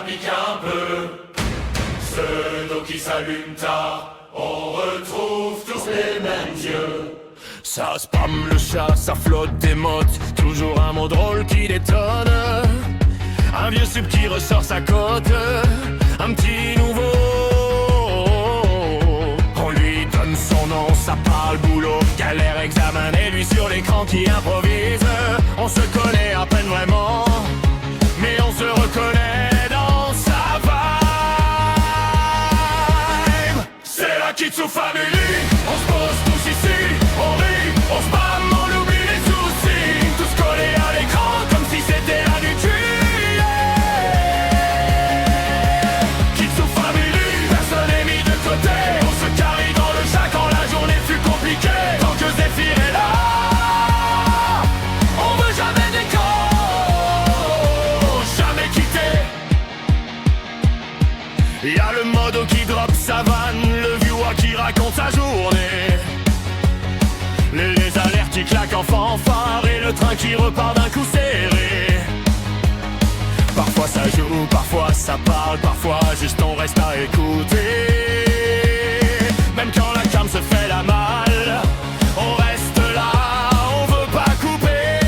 pique un peu. Ce dos qui s'allume tard, on retrouve tous les mêmes yeux. Ça spamme le chat, ça flotte des mottes, toujours un mot drôle qui détonne. Un vieux sub qui ressort sa cote, un petit nouveau. On lui donne son nom, ça parle boulot, galère, examen, et lui sur l'écran qui improvise. On se connaît à peine vraiment, mais on se reconnaît dans sa vibe. C'est la Kitsu Family, on se pose tous ici, on rit, on se bam, on oublie les soucis, tous collés à l'écran comme si c'était la nuit. Kitsu Family, personne n'est mis de côté, on se carie dans le chat quand la journée fut compliquée. Tant que Zephyr est là, on veut jamais d'écho, jamais quitter. Y'a le modo qui drop sa vanne, le viewer qui raconte sa journée, les alertes qui claquent en fanfare et le train qui repart d'un coup serré. Parfois ça joue, parfois ça parle, parfois juste on reste à écouter. Même quand la cam se fait la malle, on reste là, on veut pas couper.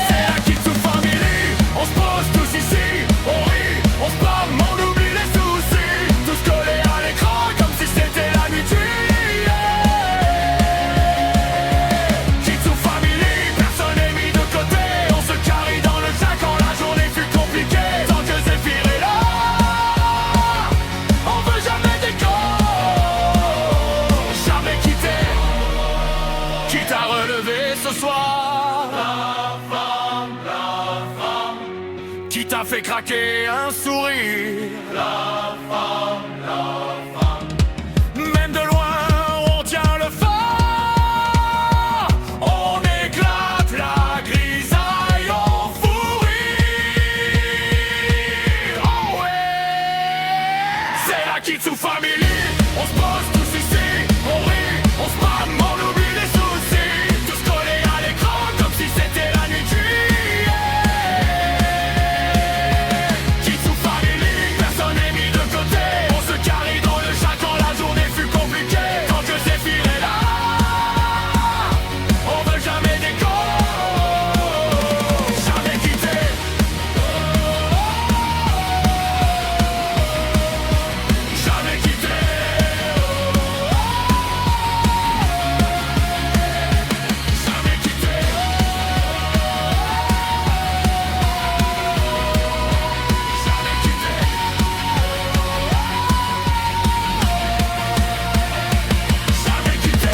C'est la Kitsu Family, on se pose tous ici, on rit, on se blâme, on oublie les soucis, tous collés à l'écran comme si c'était la nuit. Kitsu Family, personne n'est mis de côté, on se carie dans le chat quand la journée fut compliquée. Tant que Zephyr est là, on veut jamais d'écho, jamais quitter. Qui t'a relevé ce soir? La femme. Qui t'a fait craquer un sourire? La femme. Même de loin, on tient le phare. On éclate la grisaille, on fou rire. Oh ouais, c'est la Kitsu Family. On se pose tous ici, on rit, on se marre, on oublie les soucis, tous collés à l'écran comme si c'était la nuit de juillet. Kitsu Family, personne n'est mis de côté, on se carie dans le chat quand la journée fut compliquée. Tant que Zephyr est là, on veut jamais d'écho, jamais quitter. Jamais quitter. Jamais quitter. Jamais quitter. Jamais quitter.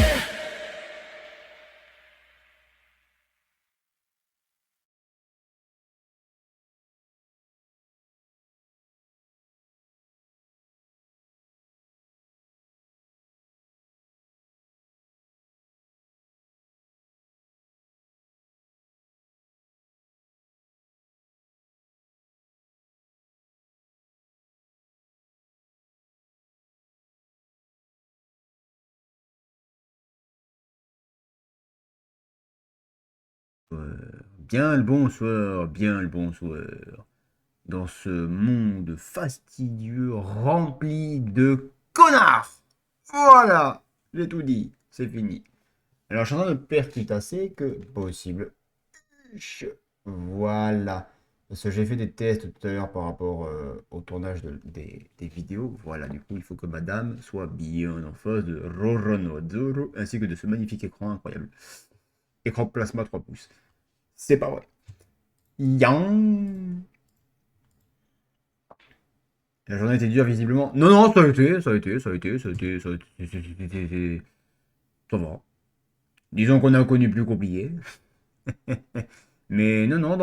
Bien le bonsoir, bien le bonsoir. Dans ce monde fastidieux rempli de connards. Voilà, j'ai tout dit, c'est fini. Alors, je suis en train de percutasser que possible. Voilà. Parce que j'ai fait des tests tout à l'heure par rapport au tournage des vidéos. Voilà, du coup, il faut que madame soit bien en face de Roronodzoro, ainsi que de ce magnifique écran incroyable. Écran plasma 3 pouces. C'est pas vrai. Yang. La journée était dure visiblement. Non, non, ça a été. Ça va. Disons qu'on a connu plus compliqué. Mais non, non,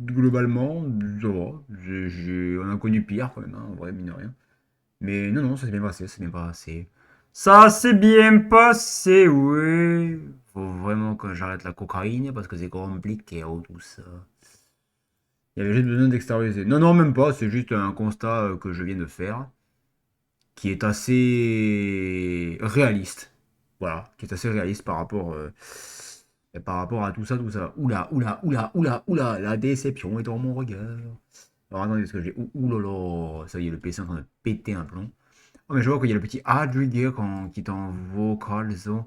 globalement, ça va. On a connu pire quand même, hein, en vrai, mine de rien. Mais non, non, ça s'est bien passé, ça s'est bien passé. Ça s'est bien passé, oui. Faut vraiment que j'arrête la cocaïne parce que c'est compliqué, oh, tout ça. Il y avait juste besoin d'extérioriser. Non, non, même pas, c'est juste un constat que je viens de faire qui est assez réaliste. Voilà, qui est assez réaliste par rapport Et par rapport à tout ça, tout ça. Oula, oula, oula, oula, oula, la déception est dans mon regard. Alors attendez, parce que j'ai. Oulala, ça y est, le PC est en train de péter un plomb. Oh, mais je vois qu'il y a le petit Adriguer qui est en vocal, ça.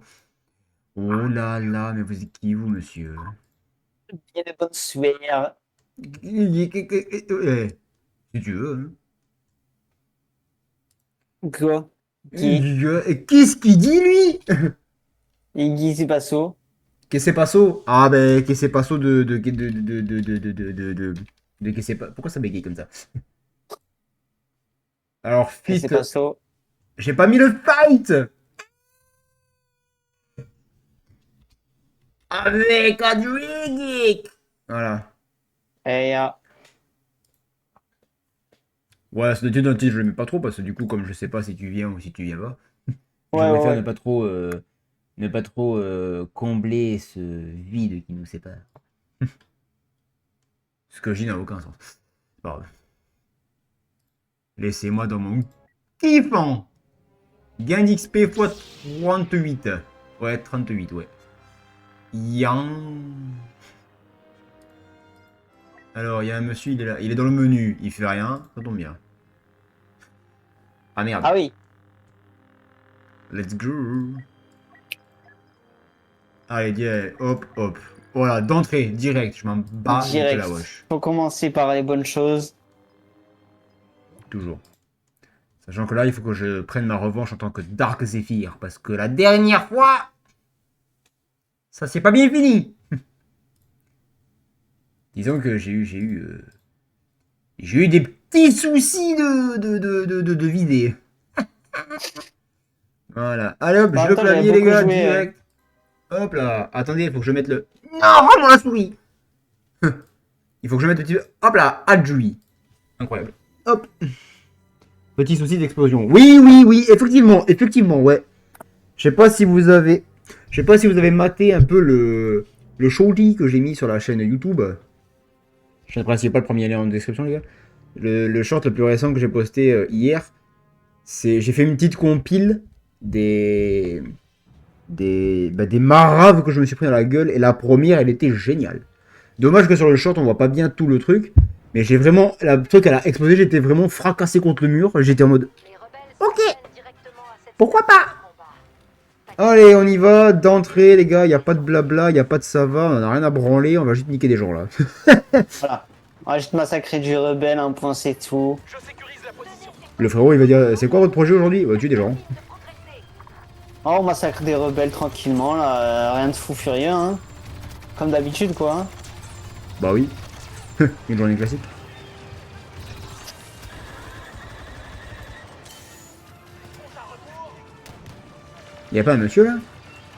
Oh là là, mais vous êtes qui, vous, monsieur? Bien de bonnes sueurs. Si tu veux, hein. Quoi? Qui? Qu'est-ce qu'il dit, lui? Il dit c'est pas ça. Que c'est pas so? Ah ben, que c'est pas so de que c'est pas. Pourquoi ça bégaye comme ça? Alors, Et fit. c'est pas ça. J'ai pas mis le fight! Avec Adrigic! Voilà. Et Ouais, c'est d'un titre, je le mets pas trop parce que du coup, comme je sais pas si tu viens ou si tu viens pas, je ouais, préfère ouais. ne pas trop combler ce vide qui nous sépare. Ce que je dis n'a aucun sens. Pardon. Laissez-moi dans mon kiffant! Gain d'XP x 38. Ouais, 38, ouais. Yang. Alors, il y a un monsieur, il est là. Il est dans le menu. Il fait rien. Ça tombe bien. Ah merde. Ah oui. Let's go. Allez, direct. Hop, hop. Voilà, d'entrée, direct. Je m'en bats Direct. la wesh. Faut commencer par les bonnes choses. Toujours. Sachant que là, il faut que je prenne ma revanche en tant que Dark Zephyr. Parce que la dernière fois, ça s'est pas bien fini. Disons que j'ai eu des petits soucis de vider. Voilà. Allez hop, Bah, je le attends, j'avais clavier les beaucoup gars, joué, direct. Hop là. Attendez, il faut que je mette le... Non, rends-moi la souris. Il faut que je mette le petit... Hop là, Adjui. Incroyable. Hop. Petit souci d'explosion. Oui, oui, oui, effectivement, effectivement, ouais. Je sais pas si vous avez... Je sais pas si vous avez maté un peu le shorty que j'ai mis sur la chaîne YouTube. Chaîne principale, premier lien en description, les gars. Le short le plus récent que j'ai posté hier, c'est... J'ai fait une petite compile des maraves que je me suis pris dans la gueule. Et la première, elle était géniale. Dommage que sur le short, on voit pas bien tout le truc. Mais j'ai vraiment... Le truc, elle a explosé. J'étais vraiment fracassé contre le mur. J'étais en mode... Ok. Pourquoi pas? Allez, on y va. D'entrée, les gars. Il n'y a pas de blabla. Il n'y a pas de ça va. On n'a rien à branler. On va juste niquer des gens, là. Voilà. On va juste massacrer du rebelle, un point, c'est tout. Le frérot, il va dire... C'est quoi votre projet aujourd'hui? On va tuer des gens. Oh, on massacre des rebelles tranquillement, là. Rien de fou furieux, hein. Comme d'habitude, quoi. Hein. Bah oui. Une journée classique. Y a pas un monsieur là?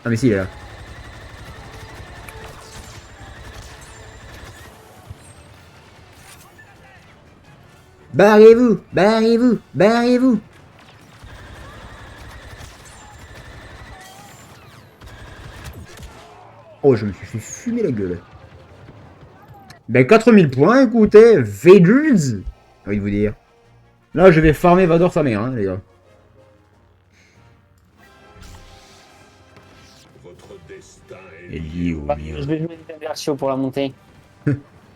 Ah mais si, il est là. Barrez-vous! Barrez-vous! Barrez-vous! Oh, je me suis fait fumer la gueule. Ben 4000 points, écoutez, Vaders, j'ai envie de vous dire. Là, je vais farmer Vador sa mère, hein, les gars. Votre destin Est lié au Bah, mien. je vais jouer des versions pour la montée.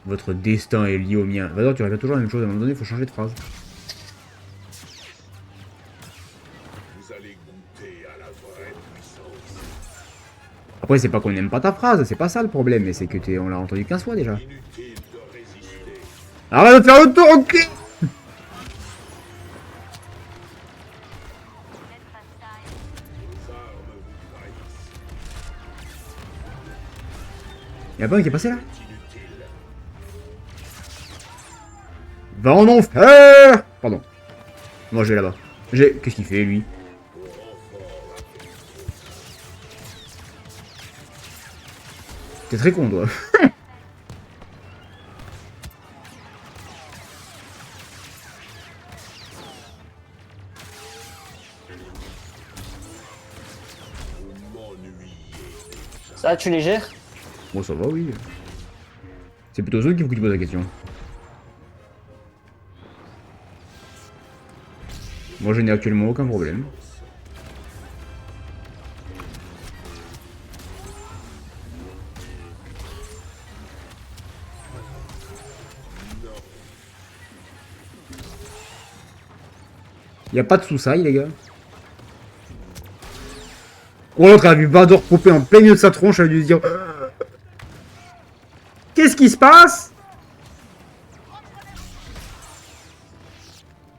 Votre destin est lié au mien. Vador, tu répètes toujours la même chose, à un moment donné, il faut changer de phrase. Vous allez goûter à la vraie puissance. Après, c'est pas qu'on n'aime pas ta phrase, c'est pas ça le problème, mais c'est que on l'a entendu 15 fois déjà. Inutile de résister. Arrête de faire le tour, ok? Vos armes vous trahissent. Y'a pas un qui est passé là? Inutile. Va en enfer! Pardon. Moi, je vais là-bas. Qu'est-ce qu'il fait, lui? T'es très con, toi. Vous m'ennuyez. Ça, tu les gères? Bon, ça va, oui. C'est plutôt eux qu'il faut que tu poses la question. Moi, je n'ai actuellement aucun problème. Y a pas de sous-saille, les gars. Oh, l'autre a vu Vador couper en plein milieu de sa tronche, elle a dû se dire... Qu'est-ce qui se passe?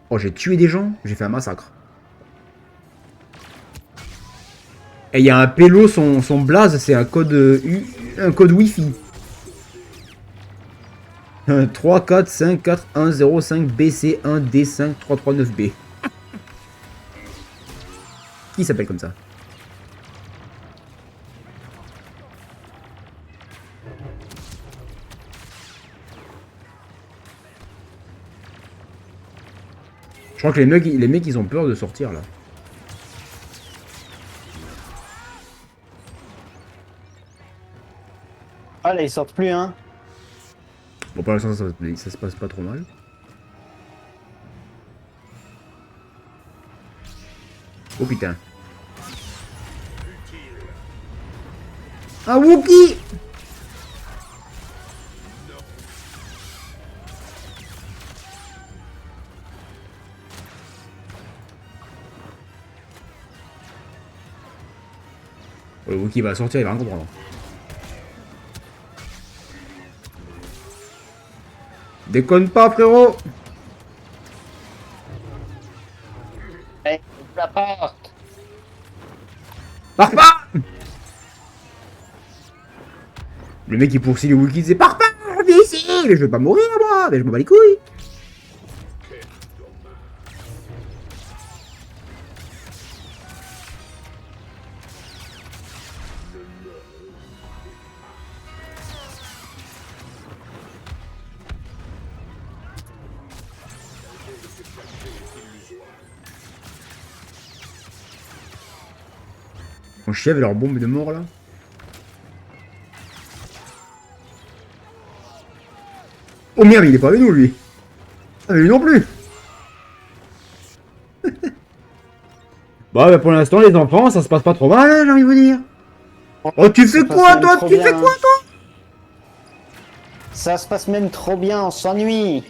Oh, j'ai tué des gens, j'ai fait un massacre. Et il y a un pélo, son blaze, c'est un code un code Wi-Fi. 3, 4, 5, 4, 1, 0, 5, BC, 1, D5, 3, 3, 9, B. Qui s'appelle comme ça? Je crois que les mecs, ils ont peur de sortir, là. Ah là, ils sortent plus, hein. Bon, pour l'instant, ça se passe pas trop mal. Oh putain. Un Wookie! Oh, le Wookie va sortir, il va rien comprendre. Déconne pas, frérot! Allez, ouvre la porte. Pars pas! Le mec il poursuit les Wookiees, c'est pars pas! Viens ici! Mais je veux pas mourir moi! Mais je m'en bats les couilles! On chie avec leur bombe de mort là. Oh merde, il est pas avec nous lui. Ah mais lui non plus. Bah pour l'instant les enfants ça se passe pas trop mal hein, j'ai envie de vous dire. Oh tu fais quoi toi? Tu fais quoi toi? Ça se passe même trop bien, on s'ennuie.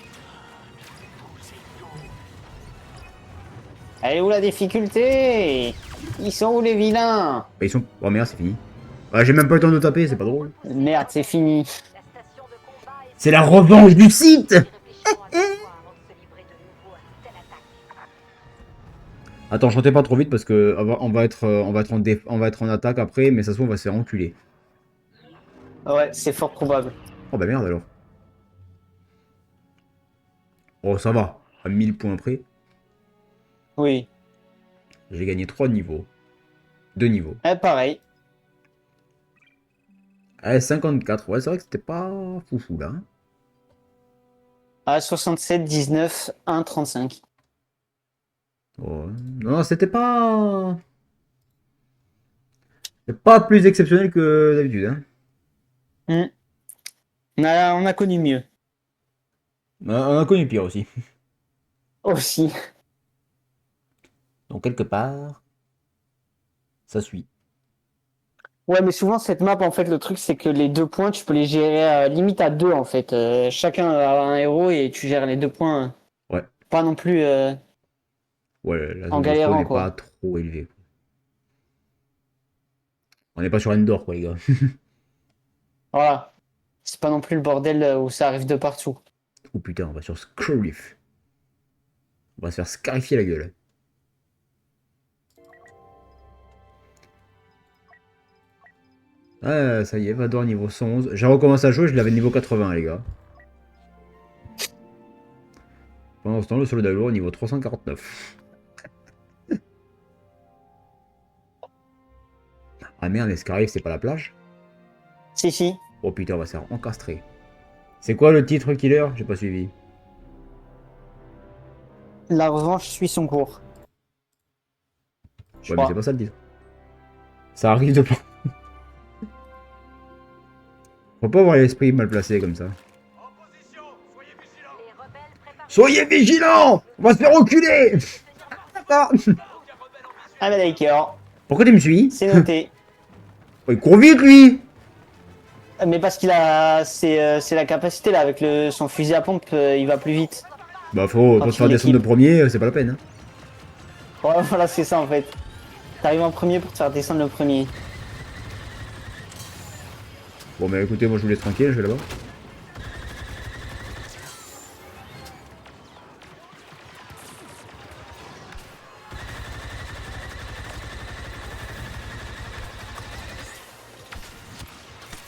Elle est où la difficulté? Ils sont où les vilains? Bah, ils sont... Oh merde c'est fini. Ah, j'ai même pas le temps de taper, c'est pas drôle. Merde, c'est fini. C'est la revanche du site. Attends, chantez pas trop vite parce que on va être en attaque après, mais ça se trouve on va se faire enculer. Ouais, c'est fort probable. Oh bah merde alors. Oh ça va, à 1000 points près. Oui. J'ai gagné 3 niveaux. 2 niveaux. Pareil. Eh, 54, ouais c'est vrai que c'était pas foufou là. Hein. À 67, 19, 1, 35. Oh, non, c'était pas... C'est pas plus exceptionnel que d'habitude. Hein. On a connu mieux. On a connu pire aussi. Aussi. Donc quelque part, ça suit. Ouais, mais souvent, cette map, en fait, le truc, c'est que les 2 points, tu peux les gérer limite à 2, en fait. Chacun a un héros et tu gères les 2 points. Ouais. Pas non plus Ouais, la en zone de galérant, spawn n'est quoi. pas trop élevée. On n'est pas sur Endor, quoi, les gars. Voilà. C'est pas non plus le bordel où ça arrive de partout. Oh putain, on va sur Scarif. On va se faire scarifier la gueule. Ah, ça y est, Vador niveau 111. J'ai recommencé à jouer, je l'avais niveau 80, les gars. Pendant ce temps, le solo d'Alour niveau 349. Ah merde, Scarif, c'est pas la plage? Si, si. Oh putain, on va se faire encastrer. C'est quoi le titre, Killer? J'ai pas suivi. La revanche suit son cours. Je Ouais, mais crois. c'est pas ça le titre. Ça arrive de pas. Faut pas avoir l'esprit mal placé comme ça. Soyez vigilants! On va se faire reculer! D'accord. Ah, bah d'accord. Pourquoi tu me suis? C'est noté. Oh, il court vite, lui! Mais parce qu'il a. C'est la capacité, là, avec son fusil à pompe, il va plus vite. Bah, faut Quand se tu faire descendre de l'équipes. premier, c'est pas la peine. Hein. Ouais, voilà, c'est ça en fait. T'arrives en premier pour te faire descendre le premier. Bon, mais écoutez, moi je vous laisse tranquille, je vais là-bas.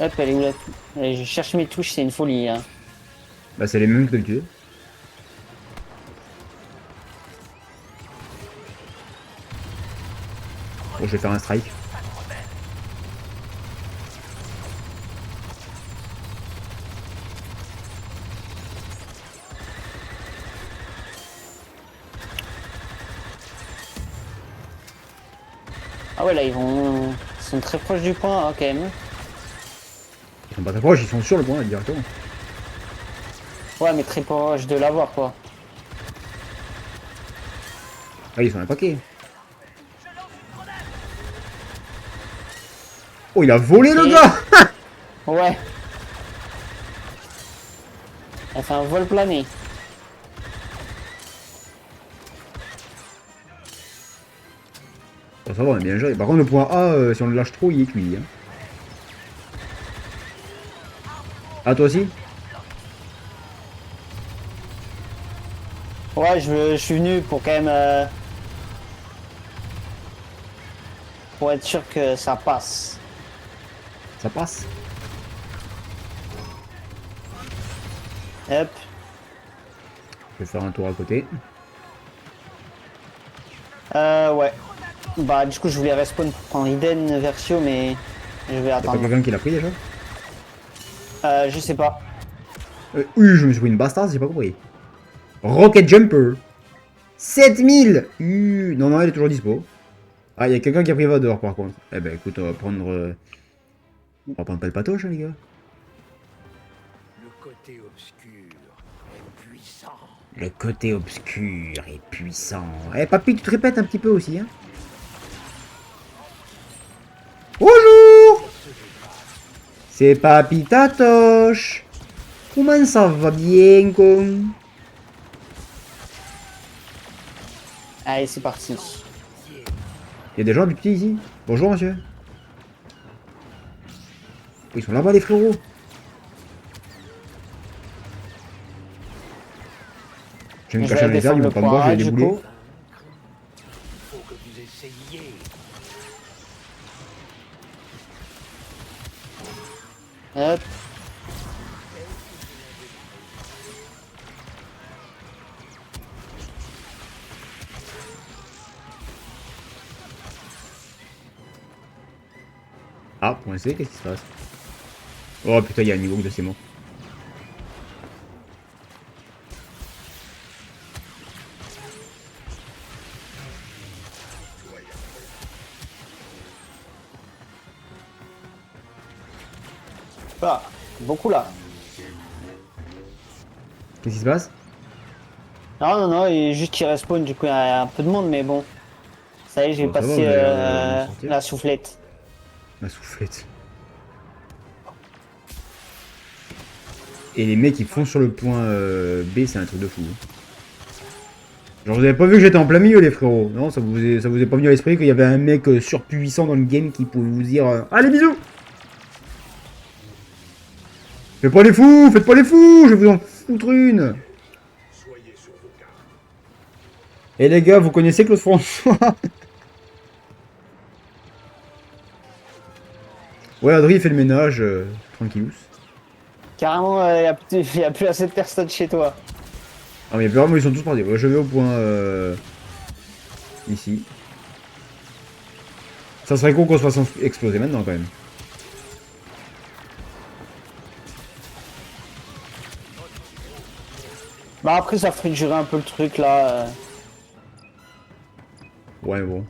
Hop, elle est où la... Allez, je cherche mes touches, c'est une folie. Hein. Bah, c'est les mêmes que d'habitude. Bon, je vais faire un strike. Ah ouais, là, ils sont très proches du point, hein, quand même. Ils sont pas très proches, ils sont sur le point là, directement. Ouais, mais très proche de l'avoir, quoi. Ah, ils sont un paquet. Oh, il a volé le Ok. gars. Ouais. Elle fait un vol plané. Bon, ça va, on est bien géré. Par contre, le point A, si on le lâche trop, il est cuit. Hein. Ah, toi aussi? Ouais, je suis venu pour quand même... pour être sûr que ça passe. Ça passe. Hop. Je vais faire un tour à côté. Ouais. Bah, du coup, je voulais respawn pour prendre Eden Versio, mais je vais Y'a pas attendre. quelqu'un qui l'a pris déjà? Je sais pas. Oui, je me suis pris une bastarde, j'ai pas compris. Rocket Jumper. 7000. Non, non, elle est toujours dispo. Ah, il y a quelqu'un qui a pris Vador par contre. Eh ben écoute, on va prendre pas le patoche, hein, les gars. Le côté obscur est puissant. Le côté obscur et puissant. Eh, papy, tu te répètes un petit peu aussi, hein. Bonjour. C'est Papy Tatoche. Comment ça va bien, con? Allez, c'est parti. Il y a des gens du petit ici. Bonjour, monsieur. Ils sont là-bas, les frérots. Je vais me Je cacher vais dans les arbres, ils défendre vont le pas me voir, je point vais A, les du débouler. coup. Faut que vous essayiez. Hop. Ah, point C, qu'est-ce qui se passe? Oh putain, il y a un niveau de c'est mort. Ah, beaucoup là. Qu'est-ce qui se passe? Non, non, non, il est juste qu'il respawn, du coup, il y a un peu de monde, mais bon. Ça y est, j'ai Bon, ça va, passé vous avez l'air de m'en sortir. la soufflette. La soufflette. Et les mecs, ils foncent sur le point B, c'est un truc de fou. Genre, vous avez pas vu que j'étais en plein milieu, les frérots? Non, ça vous est pas venu à l'esprit qu'il y avait un mec surpuissant dans le game qui pouvait vous dire allez, bisous! Faites pas les fous! Faites pas les fous! Je vais vous en foutre une! Et les gars, vous connaissez Claude François? Ouais, Adri fait le ménage, tranquillous. Carrément, il y a plus assez de personnes chez toi. Ah mais vraiment ils sont tous partis. Ouais, je vais au point ici. Ça serait con qu'on se fasse exploser maintenant quand même. Bah après, ça ferait durer un peu le truc là. Ouais bon.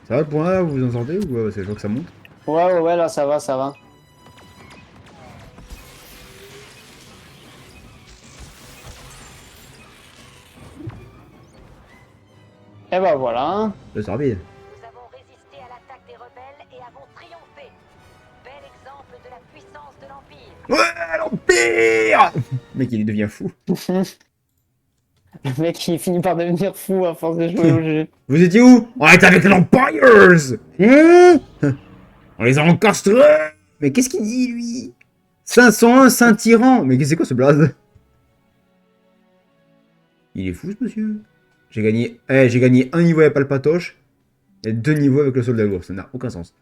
Ça va le point là, vous vous en sortez ou c'est je vois que ça monte? Ouais, ouais, ouais, là, ça va, ça va. Et bah voilà. Là c'est rapide. Nous avons résisté à l'attaque des rebelles et avons triomphé. Bel exemple de la puissance de l'Empire. Ouais, l'Empire! Le mec il devient fou. Le mec, il finit par devenir fou à force de jouer au jeu. Vous étiez où? On est avec les Empires. On les a encastrés. Mais qu'est-ce qu'il dit, lui? 501 Saint-Tyran. Mais c'est quoi ce blaze? Il est fou, ce monsieur. J'ai gagné un niveau avec Palpatoche et 2 niveaux avec le soldat lourd. Ça n'a aucun sens.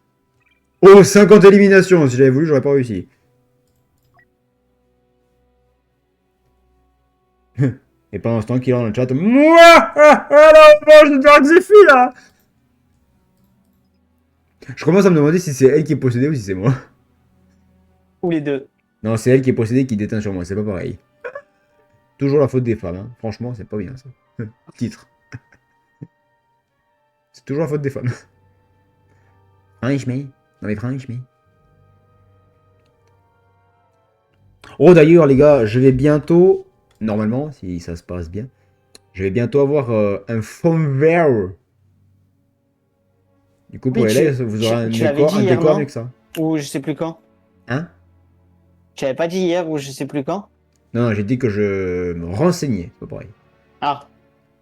Oh, 50 éliminations. Si j'avais voulu, j'aurais pas réussi. Et pendant ce temps qu'il est dans le chat, moi, la revanche de Dark Zephyr là. Je commence à me demander si c'est elle qui est possédée ou si c'est moi. Ou les deux. Non, c'est elle qui est possédée qui déteint sur moi, c'est pas pareil. Toujours la faute des femmes, hein. Franchement, c'est pas bien ça. Titre. C'est toujours la faute des femmes. Franchement. Non mais franchement. Oh d'ailleurs les gars, je vais bientôt, normalement, si ça se passe bien, je vais bientôt avoir un firmware. Du coup pour Oui, les lives, vous aurez un décor hier, avec ça. Ou je sais plus quand. Hein? Tu avais pas dit hier ou je sais plus quand? Non, j'ai dit que je me renseignais, c'est pas pareil. Ah.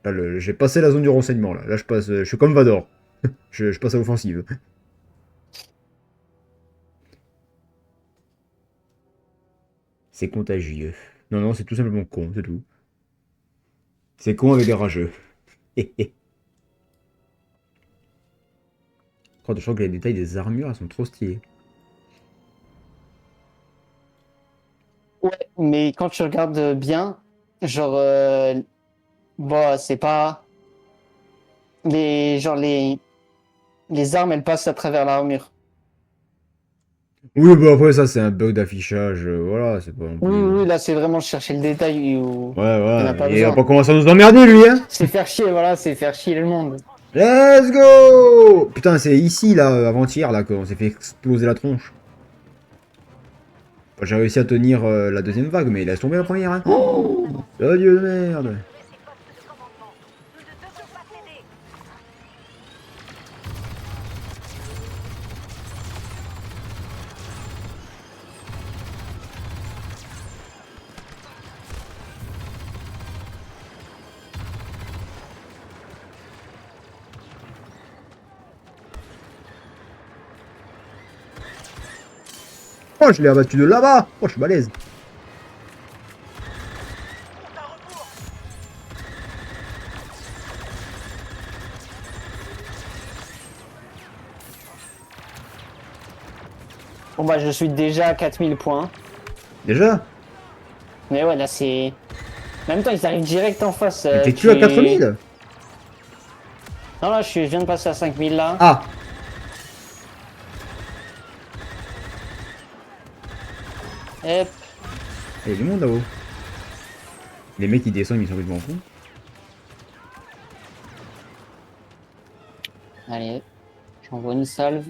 Là, j'ai passé la zone du renseignement là. Là je passe, je suis comme Vador. je passe à l'offensive. C'est contagieux. Non, non, c'est tout simplement con, c'est tout. C'est con avec des rageux. Oh, je crois que les détails des armures, elles sont trop stylées. Ouais, mais quand tu regardes bien, genre, bon, c'est pas les armes, elles passent à travers l'armure. Oui, bah après ça, c'est un bug d'affichage, voilà, c'est pas non plus... Oui, là, c'est vraiment chercher le détail où Ouais, on n'a ouais, pas il va besoin. pas commencer à nous emmerder, lui, hein. C'est faire chier, voilà, c'est faire chier le monde. Let's go. Putain, c'est ici, là, avant-hier, là, qu'on s'est fait exploser la tronche. J'ai réussi à tenir la deuxième vague, mais il laisse tomber la première, hein. Oh, Dieu de merde. Oh, je l'ai abattu de là-bas. Oh, je suis balèze. Bon, bah, je suis déjà à 4000 points. Déjà? Mais ouais, là, c'est... En même temps, ils arrivent direct en face. Mais t'es-tu à 4000? Non, là, je viens de passer à 5000, là. Ah. Hop. Il y a du monde là-haut. Les mecs qui descendent, ils sont complètement fous. Allez, j'envoie une salve.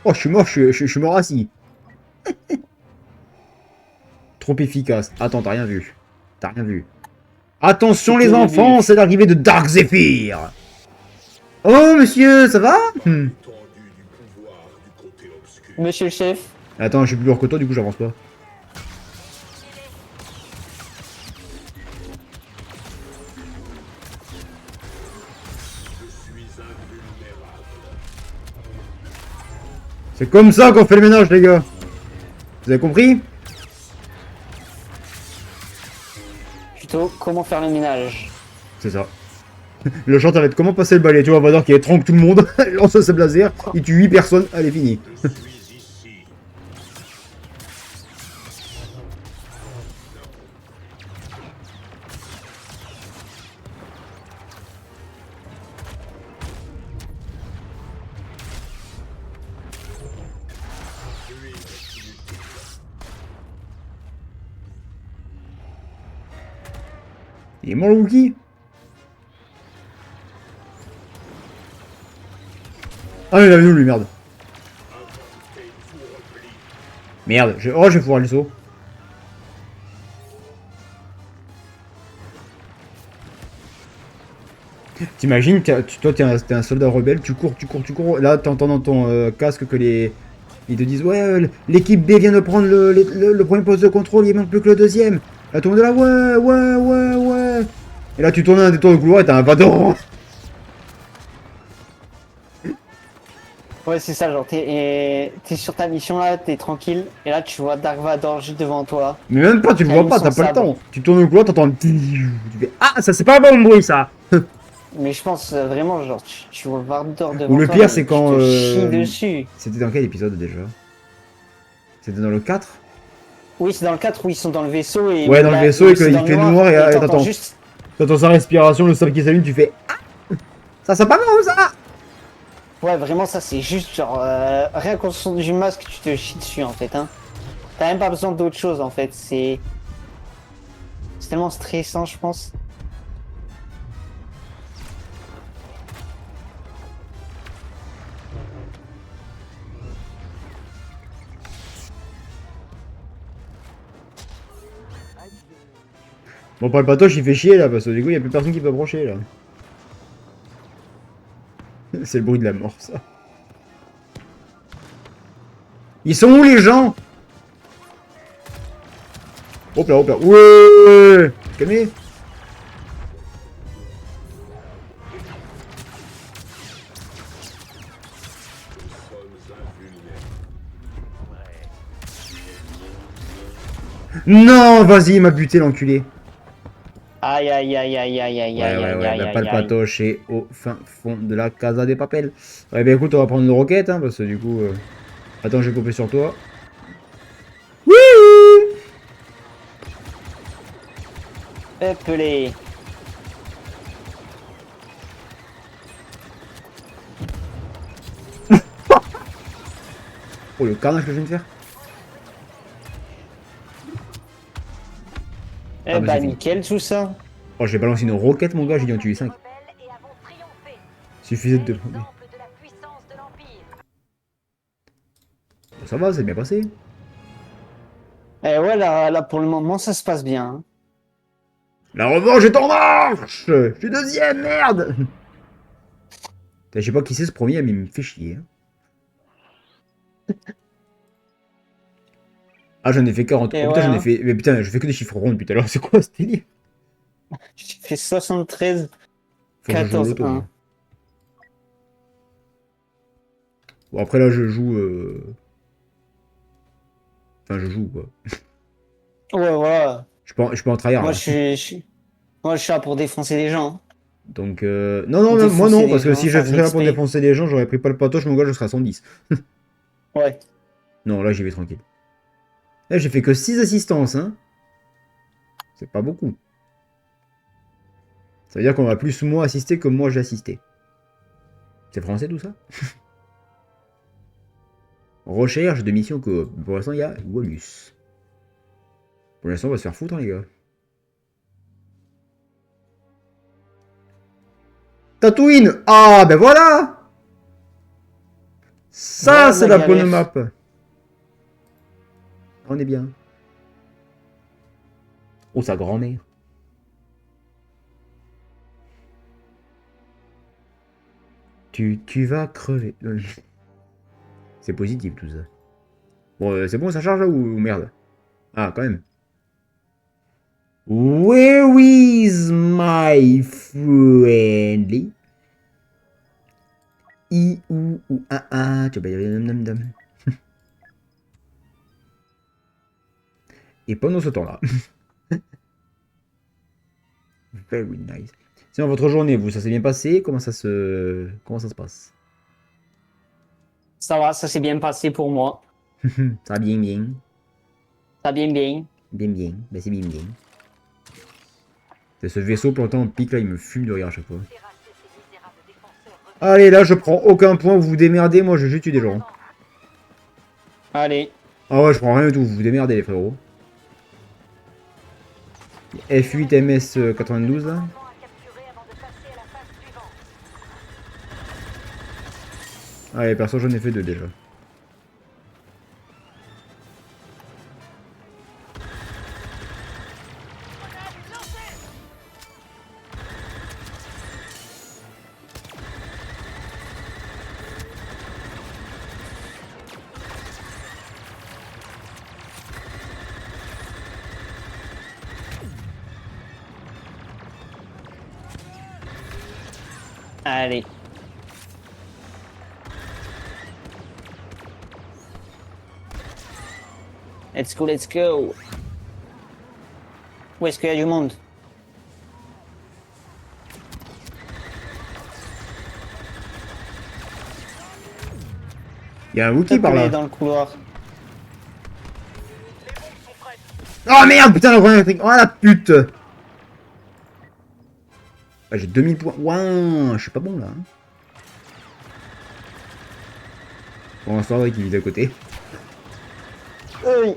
Oh, je suis mort, je suis mort assis. Trop efficace. Attends, t'as rien vu. T'as rien vu. Attention les enfants, c'est l'arrivée de Dark Zephyr. Oh monsieur, ça va? Monsieur le chef. Attends, je suis plus lourd que toi, du coup j'avance pas. C'est comme ça qu'on fait le ménage, les gars. Vous avez compris? Plutôt, comment faire le ménage? C'est ça. Le chant, ça va être comment passer le balai. Tu vois, Vador qui étrangle tout le monde, lance ses lasers, il tue 8 personnes, allez, fini. Il est mort le Wookie? Ah il est avec nous lui, merde. Merde, oh je vais pouvoir le saut. T'imagines, toi t'es un soldat rebelle, tu cours, là t'entends dans ton casque que les Ils te disent, ouais, l'équipe B vient de prendre le premier poste de contrôle, il manque plus que le deuxième. Là, tout le monde est là, ouais, ouais, ouais, ouais. Et là, tu tournes un détour de couloir et t'as un bâton. Ouais, c'est ça, genre, t'es sur ta mission là, t'es tranquille, et là, tu vois Dark Vador juste devant toi. Mais même pas, tu le Qui vois allume pas, son t'as pas le sabre. temps. Tu tournes le couloir, t'entends le... Tu fais, ah, ça c'est pas un bon bruit, ça. Mais je pense vraiment, genre, tu vois Vador devant Ou le toi, pire, mais c'est tu quand... te chies dessus. C'était dans quel épisode, déjà? C'était dans le 4? Oui, c'est dans le 4 où ils sont dans le vaisseau et... Ouais, où dans le là, vaisseau, où et c'est qu'il dans le fait noir, et t'entends t'entends... juste... T'entends sa respiration, le sabre qui s'allume, tu fais, ah, ça c'est pas bon, ça. Ouais, vraiment, ça, c'est juste, genre, rien qu'au son du masque, tu te chies dessus, en fait, hein. T'as même pas besoin d'autre chose, en fait, c'est... C'est tellement stressant, je pense. Bon, pas le patoche, il fait chier, là, parce que du coup, il y a plus personne qui peut approcher, là. C'est le bruit de la mort, ça. Ils sont où, les gens? Hop là, hop là. Ouais. Calmez. Non, vas-y, il m'a buté, l'enculé. Aïe, aïe, aïe, aïe, aïe, aïe, Ouais, aïe, ouais, aïe, ouais, aïe, bah, pas le aïe, aïe. patoche est au fin fond de la Casa des Papel. Ouais, bah écoute, on va prendre le roquette, hein, parce que du coup... Attends, je vais couper sur toi. Wouh. Appelé. Oh, le carnage que je viens de faire. Eh bah, bah, c'est fini. nickel, tout ça. Oh, j'ai balancé une roquette, mon gars, j'ai dû en tuer 5. Rebelles et avons triomphé. Suffisait de... Bel exemple de la puissance de l'Empire. Ça va, c'est bien passé. Eh ouais, là, pour le moment, ça se passe bien, hein. La revanche est en marche. Je suis deuxième, merde. Putain, je sais pas qui c'est ce premier, mais il me fait chier. Ah, j'en ai fait 40. Et Oh putain, ouais, j'en ai hein. fait... Mais putain, je fais que des chiffres ronds depuis tout à l'heure. C'est quoi ce délire? J'ai fait 73, Faut que je joue au 14, loto, 1. moi. Bon, après là, je joue... Enfin, je joue, quoi. Ouais, voilà. Je peux en tryhard, Moi, là. Moi, je suis là pour défoncer les gens, hein. Donc, non, non, même moi Défoncer non, les parce que gens, si je faire de faisais là pour l'XP. défoncer les gens, j'aurais pris pas le patoche, mon gars, je serais à 110. Ouais. Non, là, j'y vais tranquille. Là, j'ai fait que 6 assistances, hein. C'est pas beaucoup. Ça veut dire qu'on va plus moi assister que moi j'ai assisté. C'est français tout ça? Recherche de mission coop. Pour l'instant, il y a Wallus. Pour l'instant, on va se faire foutre, hein, les gars. Tatooine! Ah, ben voilà! Ça, Voilà, c'est la la bonne galère. map. On est bien. Oh, sa grand-mère. Tu vas crever. C'est positif tout ça. Bon, c'est bon, ça charge là ou merde? Ah, quand même. Where is my friendly? I ou a tu vas dam. Et pendant ce temps-là. Very nice. Sinon, votre journée, vous, ça s'est bien passé? Comment ça se passe? Ça va, ça s'est bien passé pour moi. Ça va bien, bien. Ça bien, bien. Bien, bien. Ben, c'est bien, bien. C'est ce vaisseau planté en pique là, il me fume de rire à chaque fois. Terrasser ces misérables défenseurs rebelles. Allez, là, je prends aucun point, vous vous démerdez, moi je juste tue des gens. Allez. Ah ouais, je prends rien du tout, vous vous démerdez les frérots. F8 MS 92 là. À capturer avant de passer à la phase suivante. Allez, perso, j'en ai fait 2 déjà. Allez. Let's go, let's go. Où est-ce qu'il y a du monde? Il y a un Wookie par là. Dans le couloir. Oh merde, putain, le grenade électrique. Oh la pute. Ah, j'ai 2000 points. Ouin, je suis pas bon là. Hein. Pour l'instant, qui vise à côté.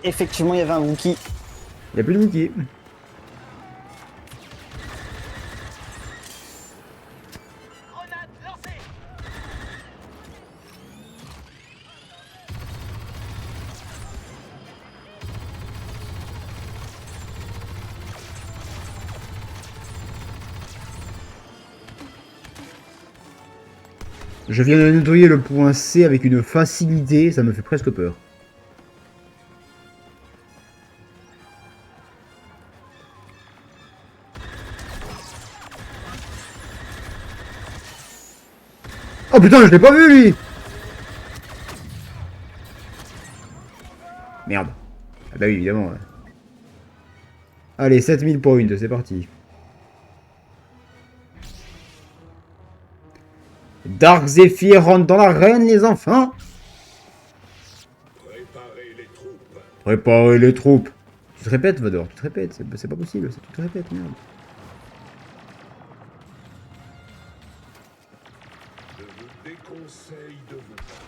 Effectivement, il y avait un Wookie. Il n'y a plus de Wookie. Grenade lancée. Je viens de nettoyer le point C avec une facilité, ça me fait presque peur. Oh putain, je l'ai pas vu lui! Merde. Ah bah oui, évidemment. Ouais. Allez, 7000 points, c'est parti. Dark Zephyr rentre dans l'arène, les enfants! Préparez les troupes. Préparez les troupes. Tu te répètes, Vador, tu te répètes, c'est pas possible, ça, tu te répètes, merde. Je vous déconseille de vous battre.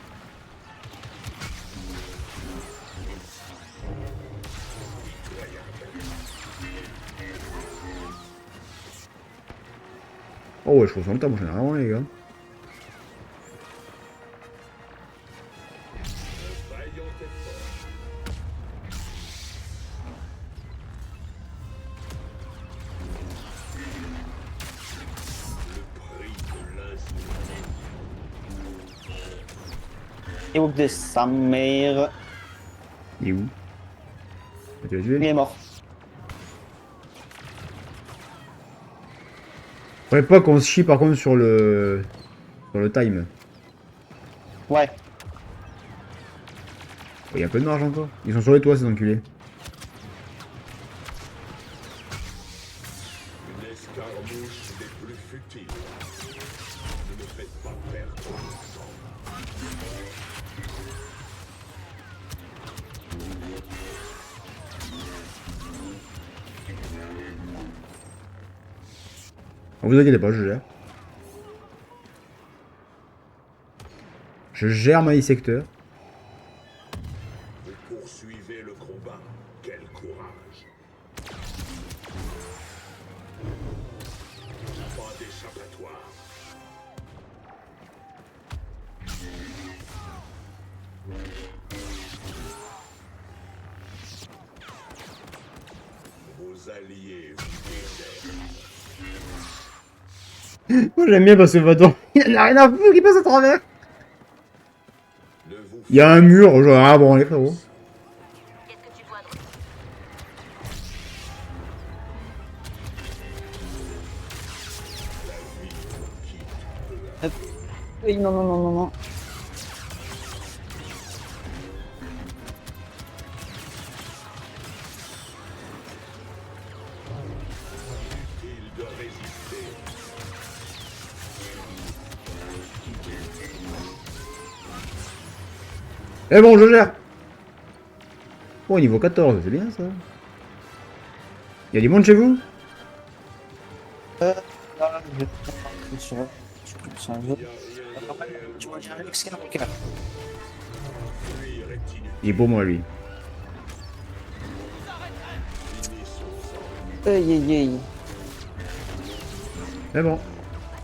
Oh ouais, je ressens le temps, généralement, les gars. Vaillant effort. Le prix de l'incivilité. Et Wook de sa mère. Il est où? Ah, tu l'as tué? Il est mort. Faudrait pas qu'on se chie par contre sur le time. Ouais. Il y a un peu de marge encore. Ils sont sur les toits ces enculés. Une escarmouche des plus futiles. Ne me faites pas perdre mon temps. Vous inquiétez pas, je gère. Je gère ma secteur. Vous poursuivez le combat. Quel courage. Pas d'échappatoire. Vos alliés vous désertent. Moi j'aime bien parce que Vador, il en a rien à foutre, il passe à travers. Ne vous Il y a un mur, genre ah bon les frérots. Qu'est-ce que tu dois de Oui, non, non, non, non, non. utile de résister. Eh bon, je gère. Oh, niveau 14, c'est bien ça. Il y a du monde chez vous? Là, je suis sur un jeu. Tu vois, j'ai un Luke Skywalker. Fuir est inutile. Il est pour moi lui. Finissons-en. Aïe, aïe, aïe. Eh bon.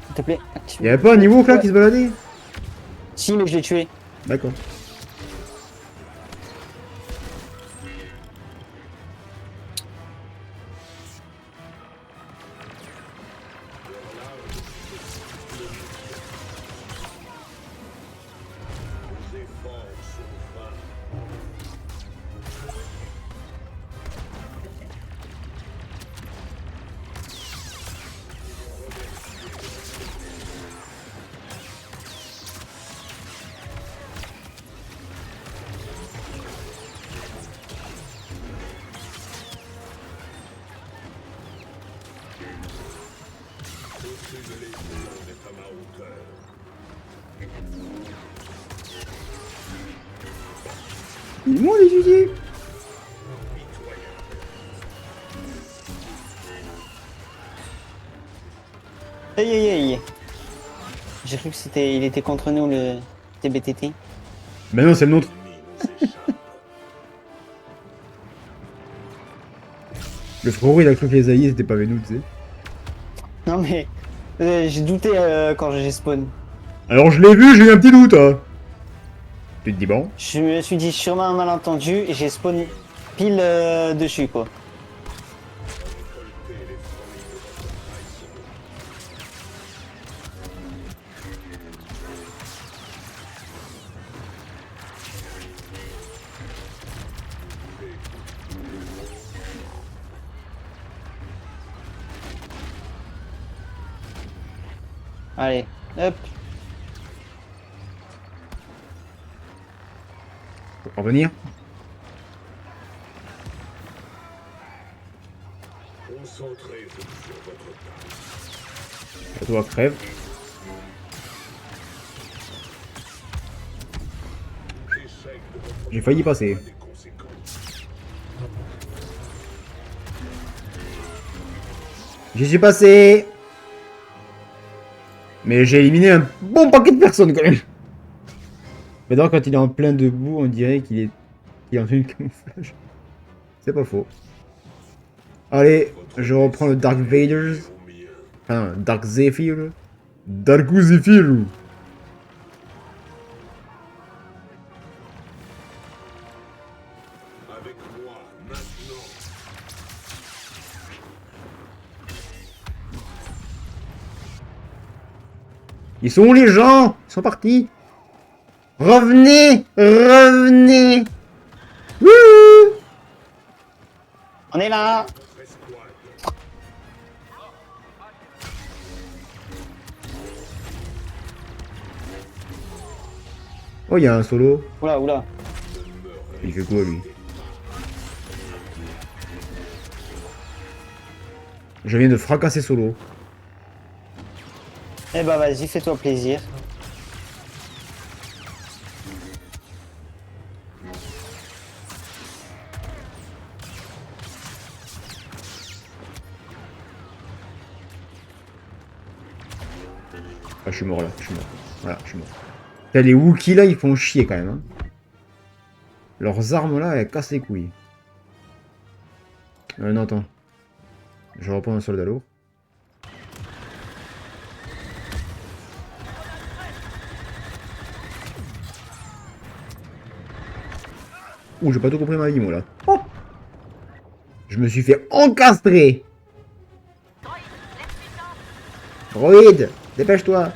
S'il te plaît, active. Il y avait pas un niveau là qui se baladait? Si, mais je l'ai tué. D'accord. Vos efforts sont vains. Il est moi les fusils. Aïe aïe aïe. J'ai cru que il était contre nous le TBTT. Mais non, c'est le nôtre. Le frérot, il a cru que les alliés c'était pas avec nous, tu sais. Non mais j'ai douté quand j'ai spawn. Alors je l'ai vu, j'ai eu un petit doute. Hein. Tu te dis bon. Je me suis dit sûrement un malentendu et j'ai spawn pile dessus quoi. Allez, hop. Faut revenir. Concentrez-vous sur votre tâche. À toi, crève. J'essaye de reprendre J'ai failli passer. des conséquences. J'y suis passé. Mais j'ai éliminé un bon paquet de personnes quand même. Mais d'abord, quand il est en plein debout, on dirait qu'il est en tenue de camouflage. C'est pas faux. Allez, je reprends le Dark Vaders. Au mien. Enfin, Dark Zephyr. Darku Zephyr. Avec moi, maintenant. Ils sont où les gens? Ils sont partis. Revenez. Revenez. Wouh. On est là. Notre escouade. Oh, il y a un solo. Oula oula. Il fait quoi lui? Je viens de fracasser solo. Eh bah vas-y, fais-toi plaisir. Ah, je suis mort là, je suis mort. Voilà, je suis mort. Putain, les Wookiees là, ils font chier quand même. Hein. Leurs armes là, elles cassent les couilles. Non, attends. Je reprends un soldat lourd. Ouh, j'ai pas tout compris ma vie, moi là. Oh, je me suis fait encastrer. Droïde, dépêche-toi.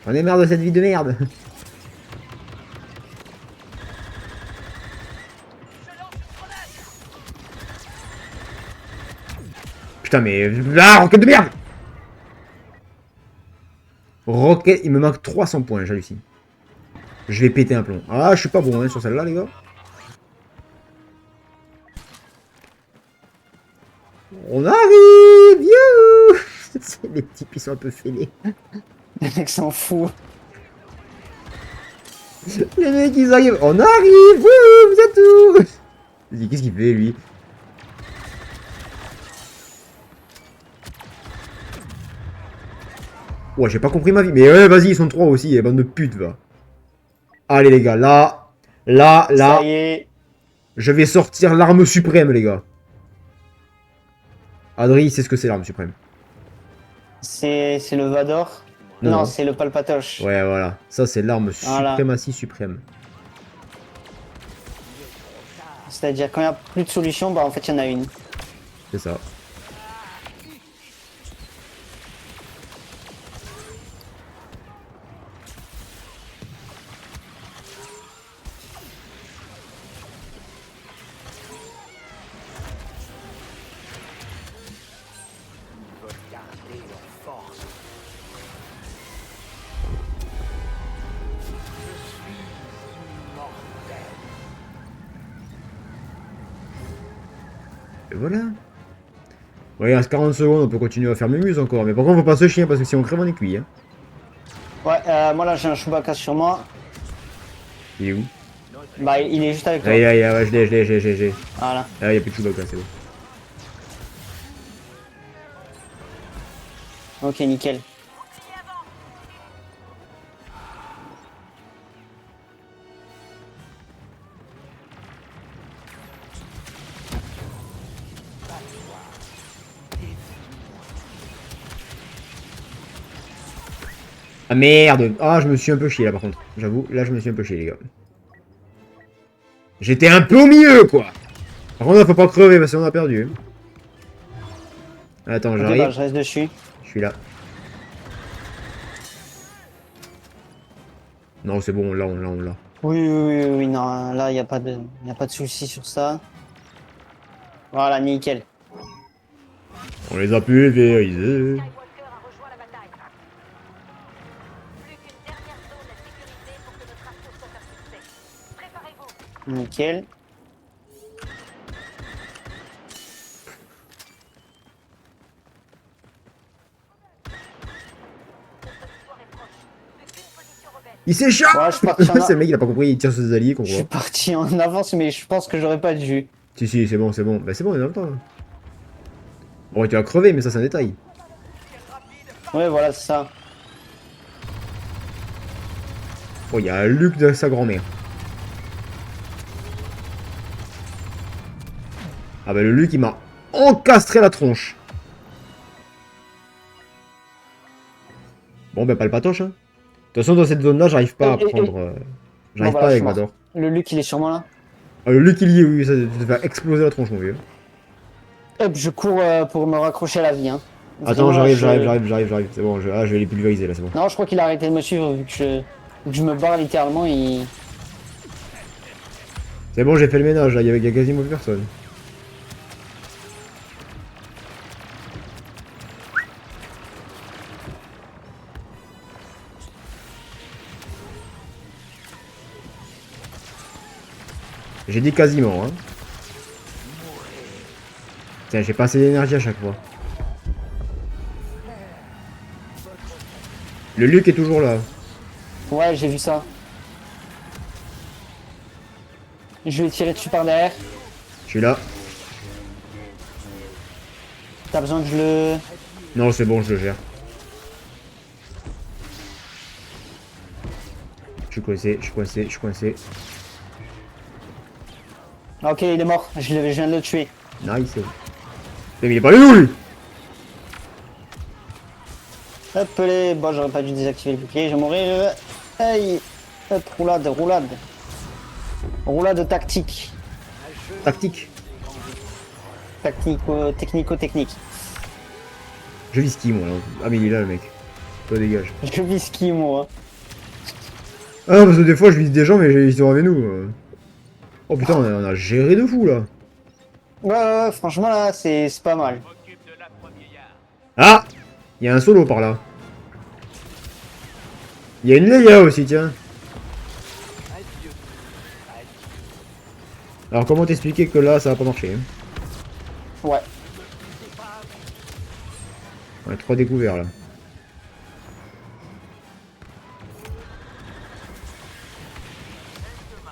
J'en ai marre de cette vie de merde. Putain, mais... Ah, roquette de merde. Roquette, il me manque 300 points, j'hallucine. Je vais péter un plomb. Ah, je suis pas bon hein, sur celle-là, les gars. On arrive. Youhou. Les petits ils sont un peu fêlés. Les mecs s'en foutent. Les mecs, ils arrivent. On arrive. Wouh, vous êtes où? Vas-y, qu'est-ce qu'il fait, lui? Ouais, j'ai pas compris ma vie. Mais ouais, vas-y, ils sont 3 aussi. Bande de putes, va. Allez, les gars, là. Ça y est. Je vais sortir l'arme suprême, les gars. Adri, c'est ce que c'est l'arme suprême. C'est le Vador. Non. Non, c'est le Palpatoche. Ouais, voilà. Ça, c'est l'arme Voilà. suprématie suprême. C'est-à-dire quand il n'y a plus de solution, bah en fait il y en a une. C'est ça. Et voilà. Ouais, il reste 40 secondes, on peut continuer à faire mes muses encore. Mais par contre, faut pas se chier parce que si on crève, on est cuit. Hein. Ouais, moi là j'ai un Chewbacca sur moi. Il est où? Bah il est juste avec toi. Ah, ouais, je l'ai. Voilà. Ah, il y a plus de Chewbacca, c'est bon. Ok, nickel. Ah merde! Ah, je me suis un peu chié là par contre. J'avoue, là je me suis un peu chié les gars. J'étais un peu au milieu quoi! Par contre, faut pas crever parce qu'on a perdu. Attends, Ok, bah j'arrive. je reste dessus. Je suis là. Non, c'est bon, on l'a. Oui, non, là y a pas de souci sur ça. Voilà, nickel. On les a pulvérisés. Skywalker a rejoint la bataille. Plus qu'une dernière zone à sécuriser pour que notre assaut soit un succès. Préparez-vous. Nickel. Notre victoire est proche. Plus qu'une position rebelle. Il s'échappe! Ouais, je suis parti en C'est le mec, il a pas compris, il tire sur ses alliés, qu'on Je suis voit. parti en avance, mais je pense que j'aurais pas dû. Si, c'est bon, c'est bon. Bah, c'est bon, on est dans le temps là. Bon, tu vas crever, mais ça, c'est un détail. Ouais, voilà, c'est ça. Oh, il y a Luke de sa grand-mère. Ah, bah, le Luke, il m'a encastré la tronche. Bon, bah, pas le patoche, hein. De toute façon, dans cette zone-là, j'arrive pas à prendre. J'arrive Bon, pas voilà, je avec suis mort. Vador. Le Luc, il est sur moi là. Ah, le Luke, il y est, oui, ça te fait exploser la tronche, mon vieux. Hop, je cours pour me raccrocher à la vie. Hein. Attends, Vraiment, j'arrive. C'est bon, je vais les pulvériser là, c'est bon. Non, je crois qu'il a arrêté de me suivre vu que je me barre littéralement. C'est bon, j'ai fait le ménage là, il y a quasiment plus personne. J'ai dit quasiment, hein. Tiens, j'ai pas assez d'énergie à chaque fois. Le Luke est toujours là. Ouais, j'ai vu ça. Je vais tirer dessus par derrière. Je suis là. T'as besoin que je le... Non, c'est bon, je le gère. Je suis coincé. Ah, ok, il est mort. Je viens de le tuer. Nice. Mais il est pas allé où lui? Hop, les... Bon, j'aurais pas dû désactiver le bouclier. Je vais mourir. Aïe. Hop, roulade. Roulade tactique. Tactique. Technico-technique. Je vis ski moi là. Ah mais il est là le mec. Toi dégage. Je vis ski, moi. Ah parce que des fois je vise des gens mais ils sont avec nous. Oh putain on a géré de fou là. Ouais, franchement, là, c'est pas mal. Ah! Il y a un solo par là. Il y a une Leia aussi tiens. Alors comment t'expliquer que là ça va pas marcher hein? Ouais. On a 3 découverts là.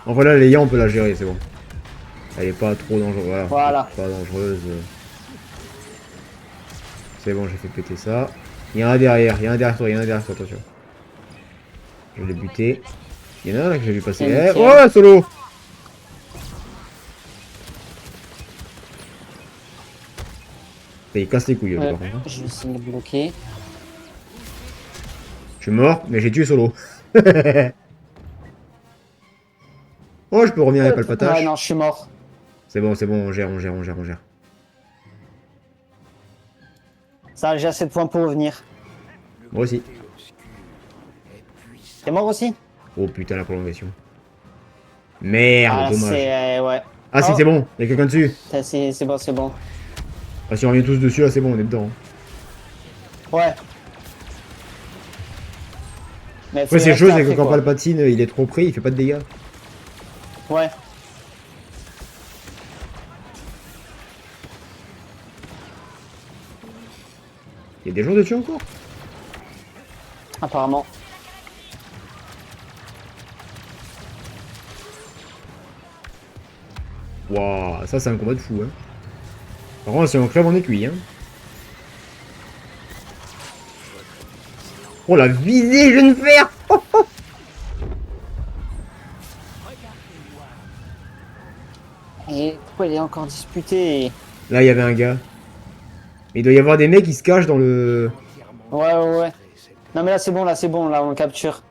En voilà, Leia, on peut la gérer, c'est bon. Elle est pas trop dangereuse. Voilà. Pas dangereuse. C'est bon, j'ai fait péter ça. Il y en a un derrière, toi, attention. Je l'ai buté. Il y en a un là que j'ai vu passer. Nickel. Oh, solo! Il casse les couilles, par contre. Hein. Je vais essayer de le bloquer. Je suis mort, mais j'ai tué solo. Oh, je peux revenir avec Palpatach. Ouais, non, je suis mort. C'est bon, on gère. Ça, j'ai assez de points pour revenir. Moi aussi. T'es mort aussi? Oh putain, la prolongation. Merde, Ah, dommage. ouais. Ah si, Oh. c'est bon, il y a quelqu'un dessus. C'est bon. Ah, si on revient tous dessus, là, c'est bon, on est dedans. Ouais. Mais faut Ouais, y c'est rester chaud, c'est que après, quand quoi. Palpatine, il est trop près, il fait pas de dégâts. Ouais. Il y a des gens dessus encore. Apparemment. Waouh, ça c'est un combat de fou, hein. Par contre, si on crève, on est cuit, hein. Oh la visée, jeune fer. Et pourquoi il est encore disputé? Là, il y avait un gars. Il doit y avoir des mecs qui se cachent dans le... Ouais, ouais, ouais. Non mais là c'est bon, là on le capture.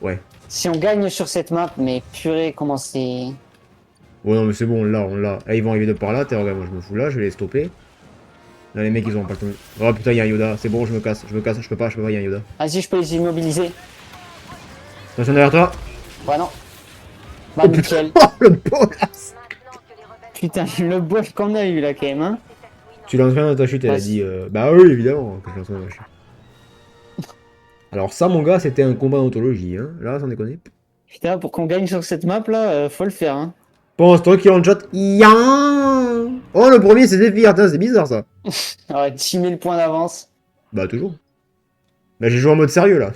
Ouais. Si on gagne sur cette map, mais purée, comment c'est... Ouais, non, mais c'est bon, là, on l'a. Là, ils vont arriver de par là. Regarde, moi, je me fous là, je vais les stopper. Là, les mecs, ils ont pas le temps. Oh putain, il y a un Yoda. C'est bon, je me casse, je peux pas, il y a un Yoda. Vas-y, je peux les immobiliser. Attention derrière toi. Ouais, non. Bah, Oh putain, nickel. oh, le bolas. Maintenant que les rebelles Putain, le boss qu'on a eu là quand même, hein. Tu l'as entraîné dans ta chute, elle a Ouais, dit. Bah oui, évidemment, que je l'ai entraîné dans ma chute. Alors, ça, mon gars, c'était un combat d'anthologie, hein. Là, sans déconner. Putain, pour qu'on gagne sur cette map là, faut le faire, hein. Pense-toi qu'il est en chat. Yan. Oh, le premier, c'est Zephyr. Tiens, c'est bizarre ça. Ouais, 10 000 points d'avance. Bah, toujours. Bah, j'ai joué en mode sérieux là.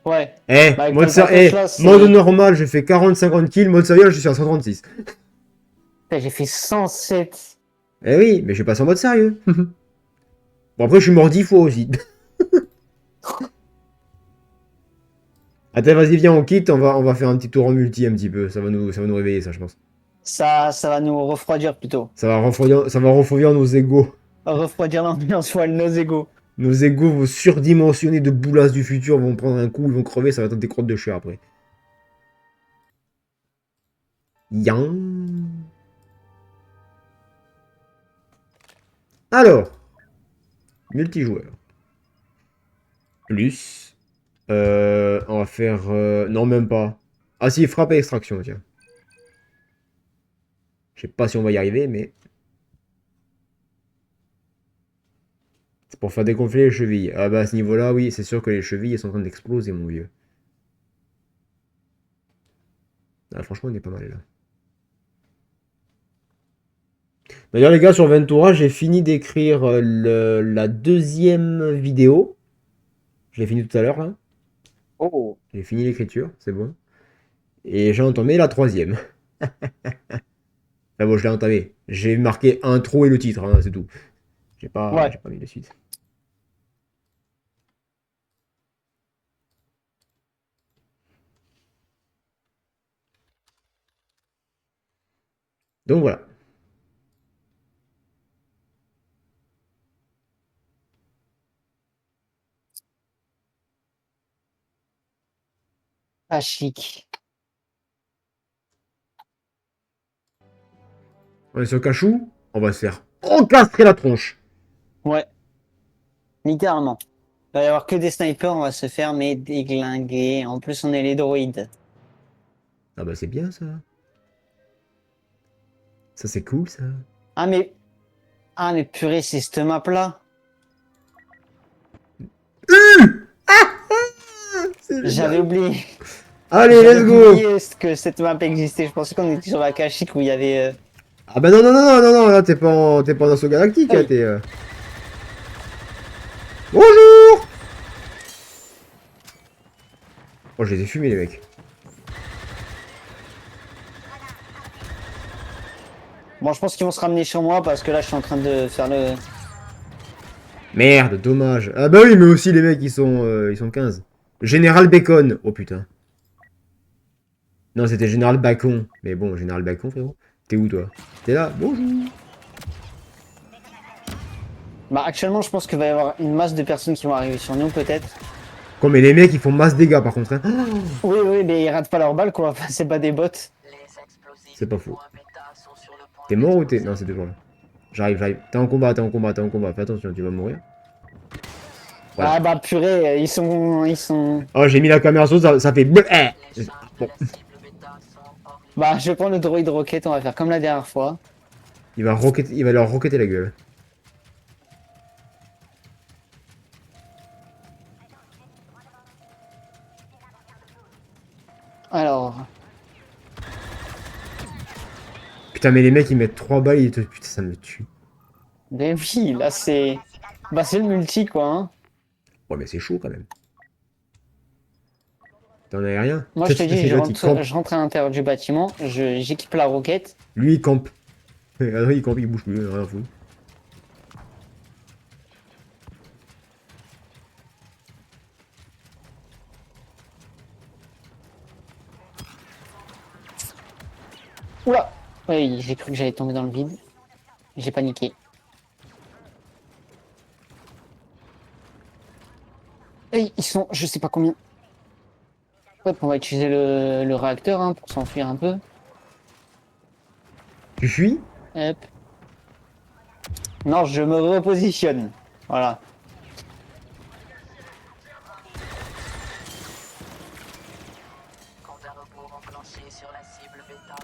Ouais. Eh, Bah, avec mode, ton cartouche, là, c'est- mode normal, j'ai fait 40-50 kills. Mode sérieux, je suis à 136. Putain, j'ai fait 107. Eh oui, mais je suis passé en mode sérieux. Bon, après, je suis mort 10 fois aussi. Attends, vas-y, viens, on quitte. On va faire un petit tour en multi un petit peu. Ça va nous réveiller, ça, je pense. Ça va nous refroidir plutôt. Ça va refroidir nos égos. Refroidir l'ambiance, ouais, nos égos. Nos égos vont surdimensionnés de boulasses du futur vont prendre un coup, ils vont crever, ça va être des crottes de chair après. Yan. Alors, multijoueur. Plus. On va faire... non, même pas. Ah si, frappe et extraction, tiens. Je sais pas si on va y arriver, mais... C'est pour faire dégonfler les chevilles. Ah bah à ce niveau-là, oui, c'est sûr que les chevilles elles sont en train d'exploser, mon vieux. Ah, franchement, on est pas mal là. D'ailleurs, les gars, sur Ventura, j'ai fini d'écrire la deuxième vidéo. Je l'ai fini tout à l'heure, là. Oh. J'ai fini l'écriture, c'est bon. Et j'ai entamé la troisième. Là, bon, je l'ai entamé. J'ai marqué intro et le titre, hein, c'est tout. J'ai Ouais. pas mis de suite. Donc voilà. Ah, chic. On est sur Cachou, on va se faire encastrer la tronche. Ouais. Littéralement. Il va y avoir que des snipers, on va se faire mais déglinguer. En plus, on est les droïdes. Ah bah c'est bien ça. Ça c'est cool ça. Ah, mais... Ah, mais purée, c'est cette map là. J'avais oublié. Allez, J'avais let's go. oublié que cette map existait. Je pensais qu'on était sur la Kashyyyk où il y avait... Ah bah non, non, non, non, non, non, là t'es pas en assaut galactique, là, Oui. t'es... Bonjour. Oh, je les ai fumés, les mecs. Bon, je pense qu'ils vont se ramener sur moi parce que là, je suis en train de faire le... Merde, dommage. Ah bah oui, mais aussi, les mecs, ils sont 15. Général Bacon. Oh, putain. Non, c'était Général Bacon. Mais bon, Général Bacon, frérot. T'es où, toi? T'es là? Bonjour. Bah, actuellement, je pense qu'il va y avoir une masse de personnes qui vont arriver sur nous, peut-être. Quoi, mais les mecs, ils font masse dégâts, par contre, hein. Oui, oui, mais ils ratent pas leur balle, quoi. Enfin, c'est pas des bots. C'est pas faux. T'es mort ou t'es... Non, c'est toujours là. J'arrive, j'arrive. T'es en combat, t'es en combat, t'es en combat. Fais attention, tu vas mourir. Voilà. Ah bah, purée, ils sont... Oh, j'ai mis la caméra sur ça fait... Bon. Bah, je vais prendre le droïde rocket, on va faire comme la dernière fois. Il va leur roqueter la gueule. Alors... Putain, mais les mecs, ils mettent 3 balles, ils te... Putain, ça me tue. Mais oui, là, c'est... Bah, c'est le multi, quoi, hein. Ouais, mais c'est chaud, quand même. T'en as rien. Moi, je te dis, L'autre, il campe. je rentre à l'intérieur du bâtiment, j'équipe la roquette. Lui, il campe. Adrien, il campe, il bouge plus, rien à foutre. Oula! Oui, j'ai cru que j'allais tomber dans le vide. J'ai paniqué. Et ils sont, je sais pas combien. Ouais, on va utiliser le réacteur hein, pour s'enfuir un peu. Tu fuis? Hop. Non, je me repositionne. Voilà. Compte à rebours enclenché sur la cible bêta.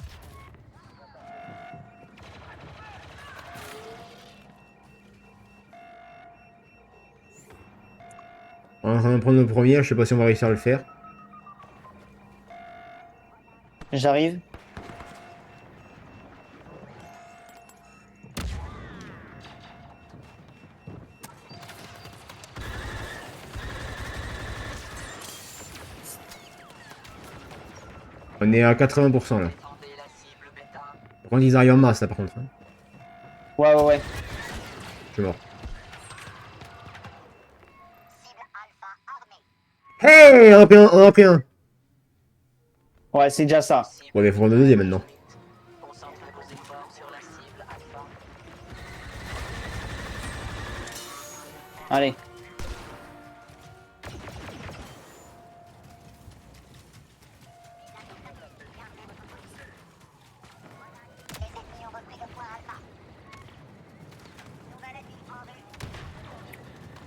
On est en train de prendre le premier, je sais pas si on va réussir à le faire. J'arrive. On est à 80% là. Défendez la cible bêta. Par contre, ils arrivent en masse là par contre. Hein. Ouais, ouais, ouais. Je suis mort. Hey! On a pris un! Ouais, c'est déjà ça. Ouais, mais faut prendre le deuxième maintenant. Concentrez vos efforts sur la cible alpha. Allez.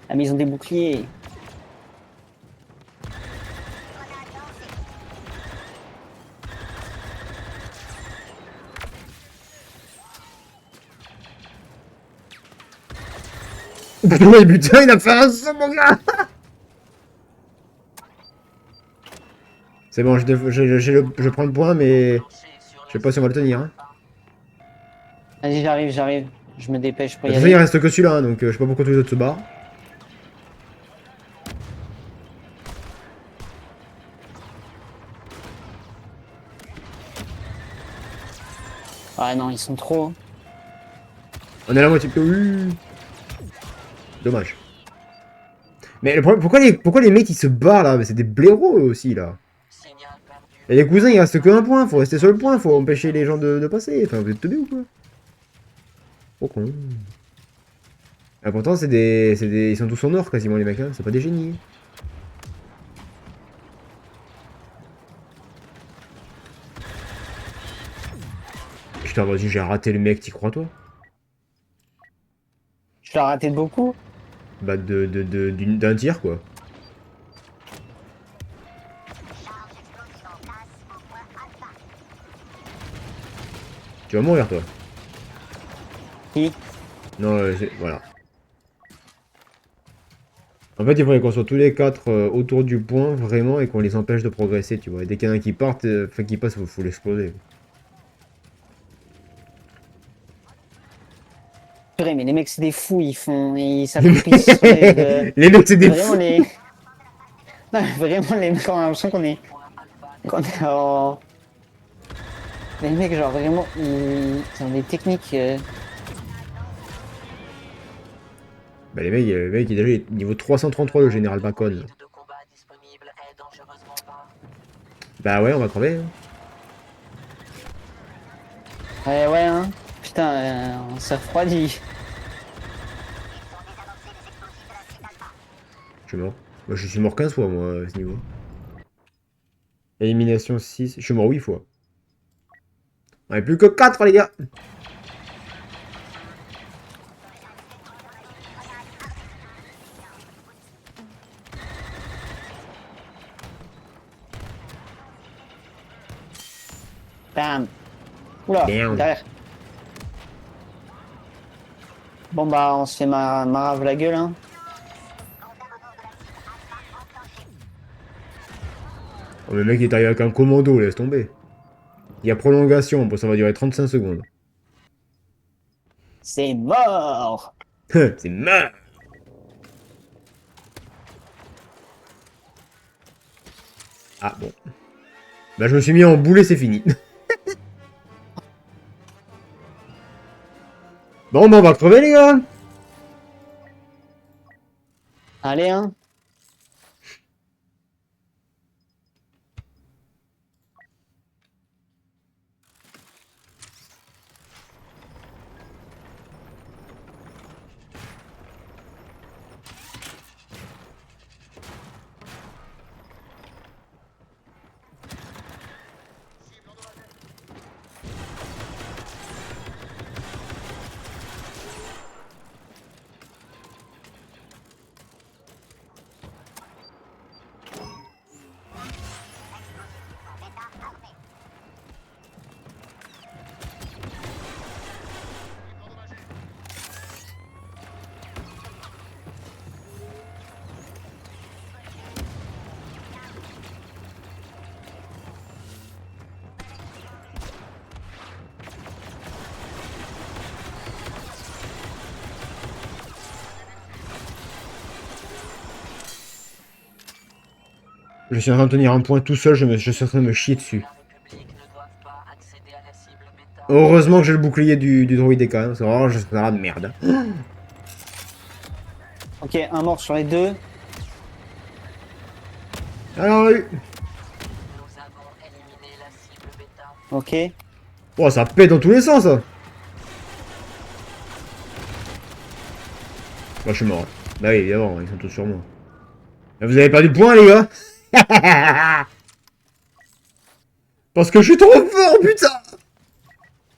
Ah, mais ils ont des boucliers. Putain, il a fait un saut, mon gars! C'est bon, je prends le point, mais je sais pas si on va le tenir. Hein. Vas-y, j'arrive. Je me dépêche pour De y toute façon, il aller. reste que celui-là, hein, donc je sais pas pourquoi tous les autres se barrent. Ah non, ils sont trop. On est à la moitié. Oui. Dommage. Mais le problème, pourquoi les mecs ils se barrent là? Mais c'est des blaireaux eux aussi là. Signal perdu. Et les cousins, il reste qu'un point, faut rester sur le point, faut empêcher les gens de passer. Enfin, vous êtes teubés ou quoi? Oh con. Ah, pourtant, ils sont tous en or quasiment, les mecs, hein. C'est pas des génies. Putain, vas-y, j'ai raté le mec, t'y crois, toi? Je l'ai raté de beaucoup. Bah, d'un tir, quoi. Tu vas mourir, toi. Qui? Non, voilà. En fait, il faudrait qu'on soit tous les quatre autour du point, vraiment, et qu'on les empêche de progresser, tu vois. Et dès qu'il y en a un qui parte, enfin qui passe, faut l'exploser. Purée, mais les mecs, c'est des fous, ils s'accroupissent sur les, Les mecs, c'est des vraiment fous. les. Non, mais vraiment les mecs, on a l'impression qu'on est en. Les mecs, genre vraiment, ils ont des techniques. Bah, le mec, il est déjà niveau 333, le général Bacon. De combat disponible est dangereusement bas. Bah ouais, on va crever. Hein. Ouais, hein. Putain, on s'est refroidi. Je suis mort. Moi, je suis mort 15 fois, moi, à ce niveau. Élimination 6. Je suis mort 8 fois. On est plus que 4, les gars. Bam. Oula, Merde. derrière. Bon bah, on se fait marave la gueule, hein. Oh, le mec il est arrivé avec un commando, laisse tomber. Il y a prolongation, bon, ça va durer 35 secondes. C'est mort. C'est mort. Ah bon. Bah je me suis mis en boulet, c'est fini. Bon bah on va crever les gars. Allez, hein. Je suis en train de tenir un point tout seul, je suis en train de me chier dessus. Heureusement que j'ai le bouclier du droïde quand même, parce que vraiment je serais de merde. Ok, un mort sur les deux. Alors oui. Ok. Oh ça pète dans tous les sens ça. Moi je suis mort. Bah oui évidemment, ils sont tous sur moi. Vous avez perdu de points les gars. Parce que je suis trop fort putain.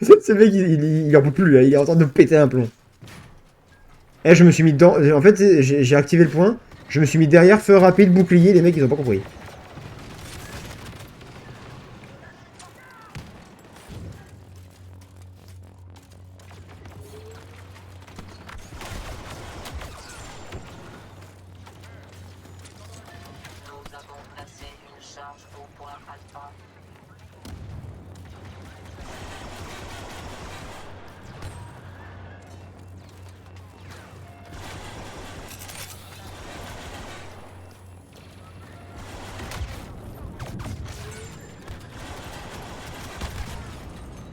Ce mec il en peut plus là, il est en train de péter un plomb. Eh je me suis mis dedans, en fait j'ai activé le point, je me suis mis derrière, feu rapide, bouclier, les mecs ils ont pas compris.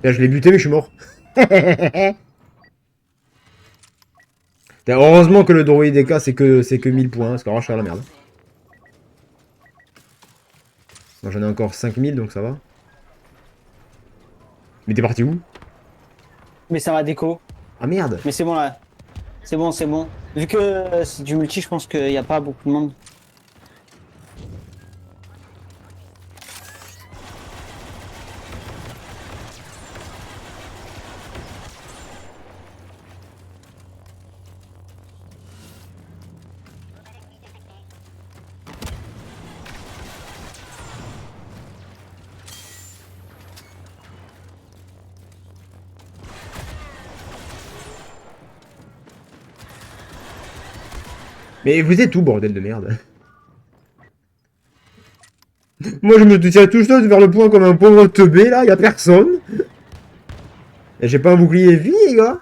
Là, je l'ai buté, mais je suis mort. Heureusement que le droïde DK, c'est que 1000 points, parce qu'alors je suis à la merde. Moi, j'en ai encore 5000, donc ça va. Mais t'es parti où? Mais ça va déco. Ah merde. Mais c'est bon là. C'est bon, c'est bon. Vu que c'est du multi, je pense qu'il n'y a pas beaucoup de monde. Mais vous êtes où, bordel de merde? Moi, je me tiens tout seul vers le point comme un pauvre teubé, là, y a personne. Et j'ai pas un bouclier vie, les gars.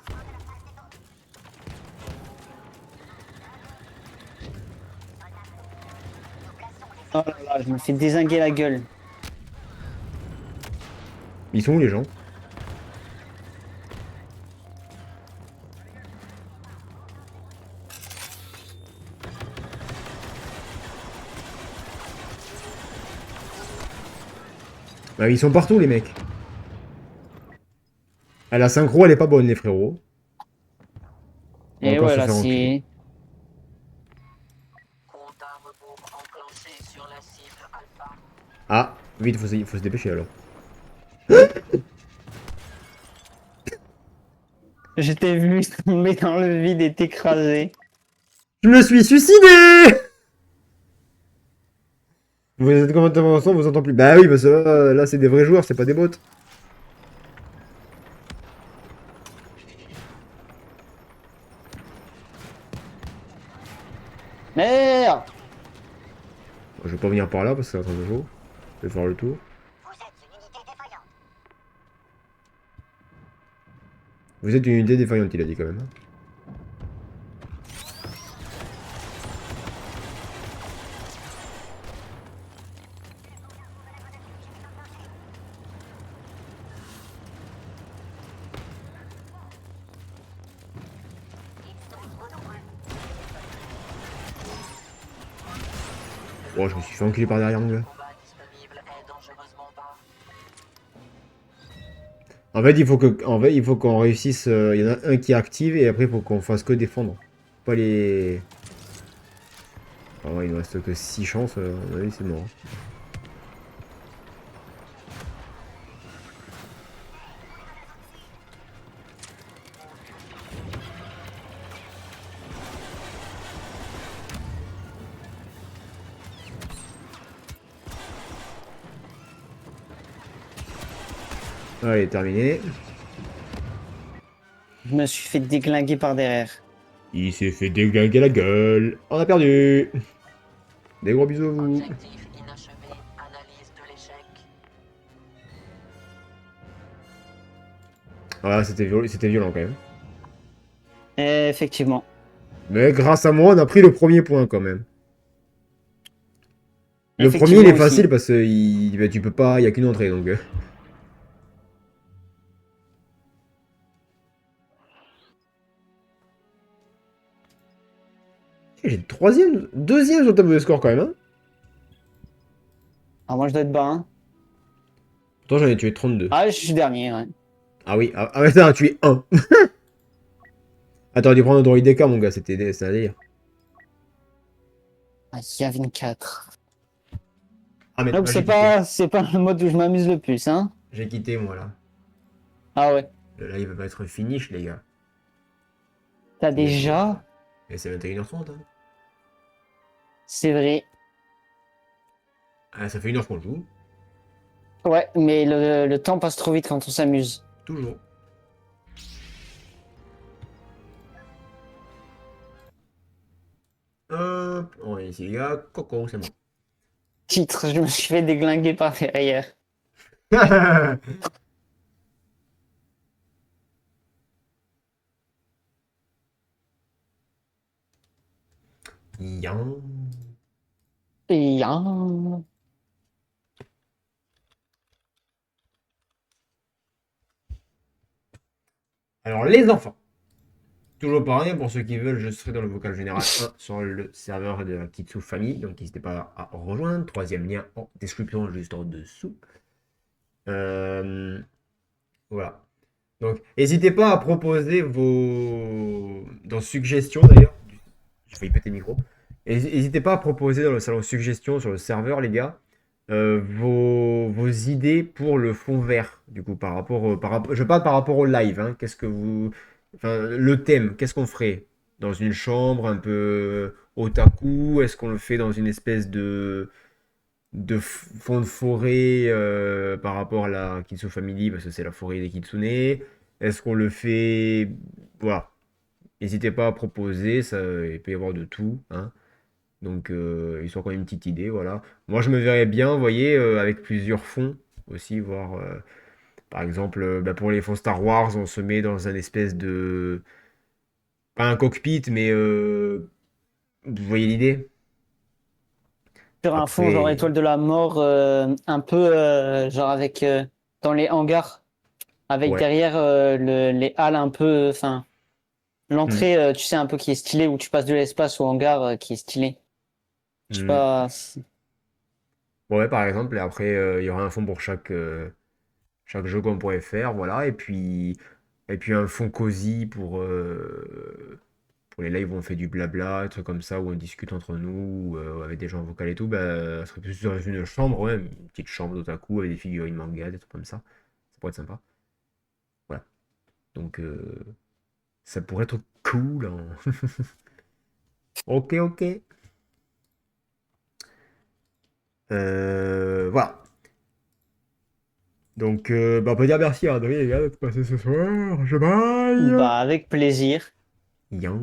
Oh là là, je me fais dézinguer la gueule. Ils sont où, les gens? Bah, ils sont partout, les mecs. Ah, la synchro, elle est pas bonne, les frérots. On va Et encore se voilà, faire enculer. c'est... Ah, vite, il faut se dépêcher, alors. Je t'ai vu tomber dans le vide et t'écraser. Je me suis suicidé! Vous êtes comment on vous entend plus? Bah oui, parce que là c'est des vrais joueurs, c'est pas des bots. Merde! Je vais pas venir par là parce que c'est un train de jour. Je vais faire le tour. Vous êtes une unité défaillante. Vous êtes une unité défaillante, il a dit quand même. Oh, je me suis fait enculer par derrière, mon gars. En fait, il faut qu'on réussisse. Il y en a un qui active et après, il faut qu'on fasse que défendre. Pas les. Ah ouais, il nous reste que 6 chances. À mon avis, c'est mort. Allez, terminé. Je me suis fait déglinguer par derrière. Il s'est fait déglinguer la gueule. On a perdu. Des gros bisous à vous. Objectif inachevé, analyse de l'échec. Ah, c'était violent quand même. Effectivement. Mais grâce à moi, on a pris le premier point quand même. Le premier, Effectivement il est aussi. facile parce que bah, tu peux pas, il y a qu'une entrée donc. J'ai deuxième sur le tableau de score quand même. Hein. Alors moi je dois être bas, hein. Pourtant, j'en ai tué 32. Ah, je suis dernier, ouais. Ah oui, mais t'en as tué 1. Attends, tu prends un droïde DK, mon gars, c'était un délire. Ah, il y a 24. Ah, mais Donc moi, c'est pas le mode où je m'amuse le plus, hein. j'ai quitté, moi, là. Ah ouais. Le live va être finish, les gars. T'as déjà... Et c'est 21h30, hein. C'est vrai. Ah, ça fait 1 heure qu'on joue. Ouais, mais le temps passe trop vite quand on s'amuse. Toujours. Hop, on va ici, les gars. Coco, c'est bon. Titre, je me suis fait déglinguer par derrière. Yan. Et hein, Alors, les enfants. Toujours pareil, pour ceux qui veulent, je serai dans le vocal général 1 sur le serveur de la Kitsu Family. Donc, n'hésitez pas à rejoindre. Troisième lien en description juste en dessous. Voilà. Donc, n'hésitez pas à proposer vos. Dans suggestions d'ailleurs. J'ai failli péter le micro. N'hésitez pas à proposer dans le salon suggestions sur le serveur, les gars, vos idées pour le fond vert. Du coup, je parle par rapport au live. Hein. Qu'est-ce que vous. Enfin, le thème, qu'est-ce qu'on ferait? Dans une chambre un peu otaku? Est-ce qu'on le fait dans une espèce de fond de forêt par rapport à la Kitsu Family, parce que c'est la forêt des Kitsune? Est-ce qu'on le fait... Voilà. N'hésitez pas à proposer, ça, il peut y avoir de tout. Hein. Donc, histoire qu'on ait une petite idée, voilà. Moi, je me verrais bien, vous voyez, avec plusieurs fonds aussi, voir... par exemple, bah, pour les fonds Star Wars, on se met dans un espèce de... Pas un cockpit, mais... vous voyez l'idée? sur un fond genre Après... étoile de la mort, un peu genre avec dans les hangars, avec Ouais. derrière les halles un peu, enfin Hmm. l'entrée, tu sais un peu qui est stylée où tu passes de l'espace au hangar qui est stylé. Je sais Hmm. pas. Ouais, par exemple, et après, il y aura un fond pour chaque jeu qu'on pourrait faire, voilà. Et puis un fond cosy pour les lives où on fait du blabla, des trucs comme ça, où on discute entre nous, avec des gens vocaux et tout, bah, ça serait plus dans une chambre, ouais, une petite chambre d'otaku avec des figurines manga, des trucs comme ça. Ça pourrait être sympa. Voilà. Donc, ça pourrait être cool. Hein. Ok, ok. Voilà. Donc, bah, on peut dire merci à Adrien, les gars, d'être passé ce soir. Je baille. Bah avec plaisir. Yan.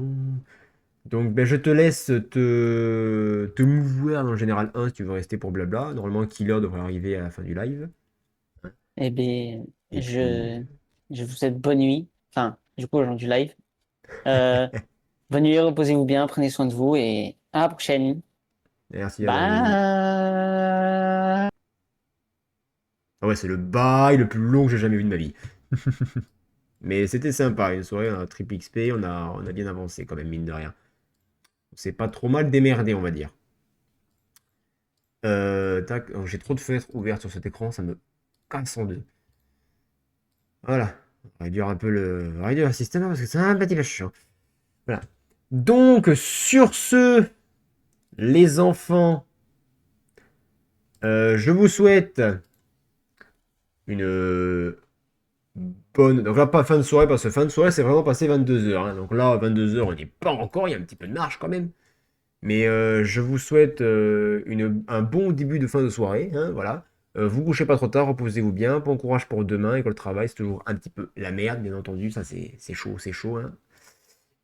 Donc, ben, je te laisse te mouvoir dans le général 1 si tu veux rester pour blabla. Normalement, Killer devrait arriver à la fin du live. Eh bien, Et puis, je vous souhaite bonne nuit. Enfin, du coup, aux gens du live. Euh, bonne nuit, reposez-vous bien, prenez soin de vous et à la prochaine. merci Adrien. Bye. Ah ouais, c'est le bail le plus long que j'ai jamais vu de ma vie. Mais c'était sympa, une soirée, on a triple XP, on a bien avancé quand même, mine de rien. On s'est pas trop mal démerdé, on va dire. Tac, oh, j'ai trop de fenêtres ouvertes sur cet écran, ça me casse en deux. Voilà. Réduire un peu le système parce que c'est un petit peu chiant. Voilà. Donc, sur ce, les enfants, je vous souhaite une bonne. Donc là, pas fin de soirée, parce que fin de soirée, c'est vraiment passé 22h. Hein. Donc là, 22h, on n'est pas encore, il y a un petit peu de marge quand même. Mais je vous souhaite un bon début de fin de soirée. Hein, voilà. Vous couchez pas trop tard, reposez-vous bien. Bon courage pour demain. École de travail, c'est toujours un petit peu la merde, bien entendu. Ça, c'est chaud. Hein.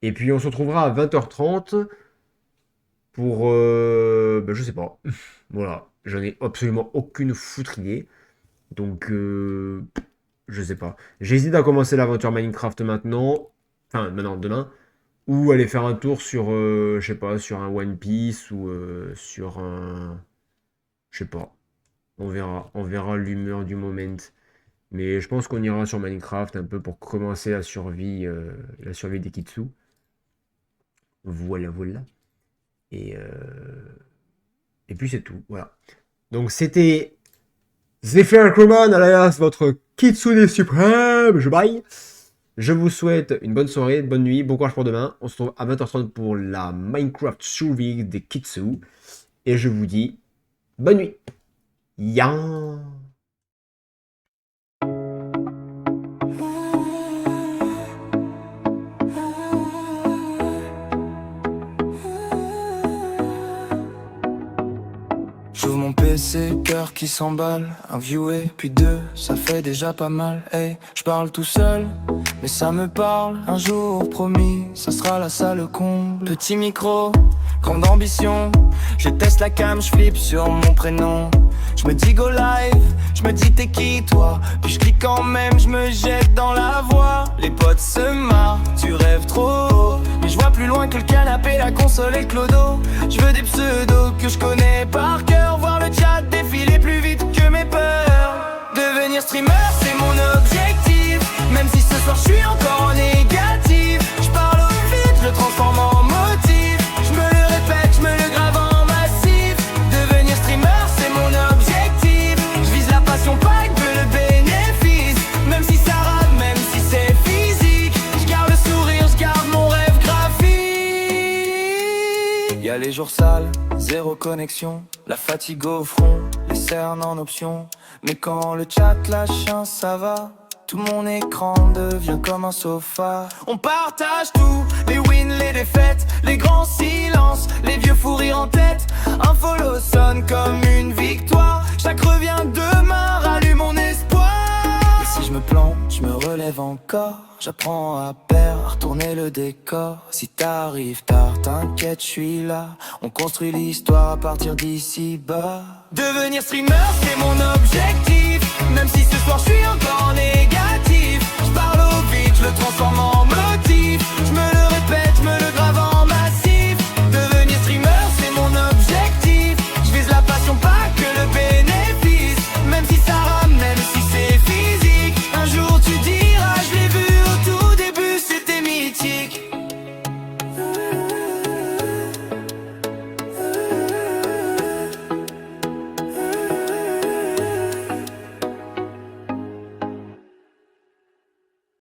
Et puis, on se retrouvera à 20h30 pour. Je sais pas. Voilà. J'en ai absolument aucune foutre idée. Donc, je sais pas. J'hésite à commencer l'aventure Minecraft maintenant. Enfin, maintenant, demain. Ou aller faire un tour sur, je sais pas, sur un One Piece ou sur un. Je sais pas. On verra l'humeur du moment. Mais je pense qu'on ira sur Minecraft un peu pour commencer la survie des Kitsu. Voilà. Et puis c'est tout. Voilà. Donc c'était Zephyr Crewman, alias votre Kitsune suprême. Je baille. Je vous souhaite une bonne soirée, bonne nuit, bon courage pour demain. On se retrouve à 20h30 pour la Minecraft survie des Kitsu. Et je vous dis bonne nuit. Yan. J'ouvre mon PC, cœur qui s'emballe. Un viewé, puis deux, ça fait déjà pas mal. Hey, je parle tout seul, mais ça me parle. Un jour, promis, ça sera la salle comble. Petit micro, grande ambition. Je teste la cam, je flippe sur mon prénom. Je me dis go live, je me dis t'es qui toi. Puis je clique quand même, je me jette dans la voie. Les potes se marrent, tu rêves trop. Mais je vois plus loin que le canapé, la console et le clodo. Je veux des pseudos que je connais par cœur. Voir le chat défiler plus vite que mes peurs. Devenir streamer, c'est mon objectif. Même si ce soir je suis encore en négatif. Je parle au vide, je le transforme en motif. Je me le répète, je me le grave en massif. Devenir streamer, c'est mon objectif. Je vise la passion, pas que le bénéfice. Même si ça rate, même si c'est physique. Je garde le sourire, je garde mon rêve graphique. Y'a les jours sales, zéro connexion. La fatigue au front, les cernes en option. Mais quand le chat lâche un ça va. Tout mon écran devient comme un sofa. On partage tout, les wins, les défaites, les grands silences, les vieux fous rires en tête. Un follow sonne comme une victoire. Chaque revient demain, rallume mon espoir. Et si je me plante, je me relève encore. J'apprends à perdre, à retourner le décor. Si t'arrives tard, t'inquiète, je suis là. On construit l'histoire à partir d'ici bas. Devenir streamer, c'est mon objectif.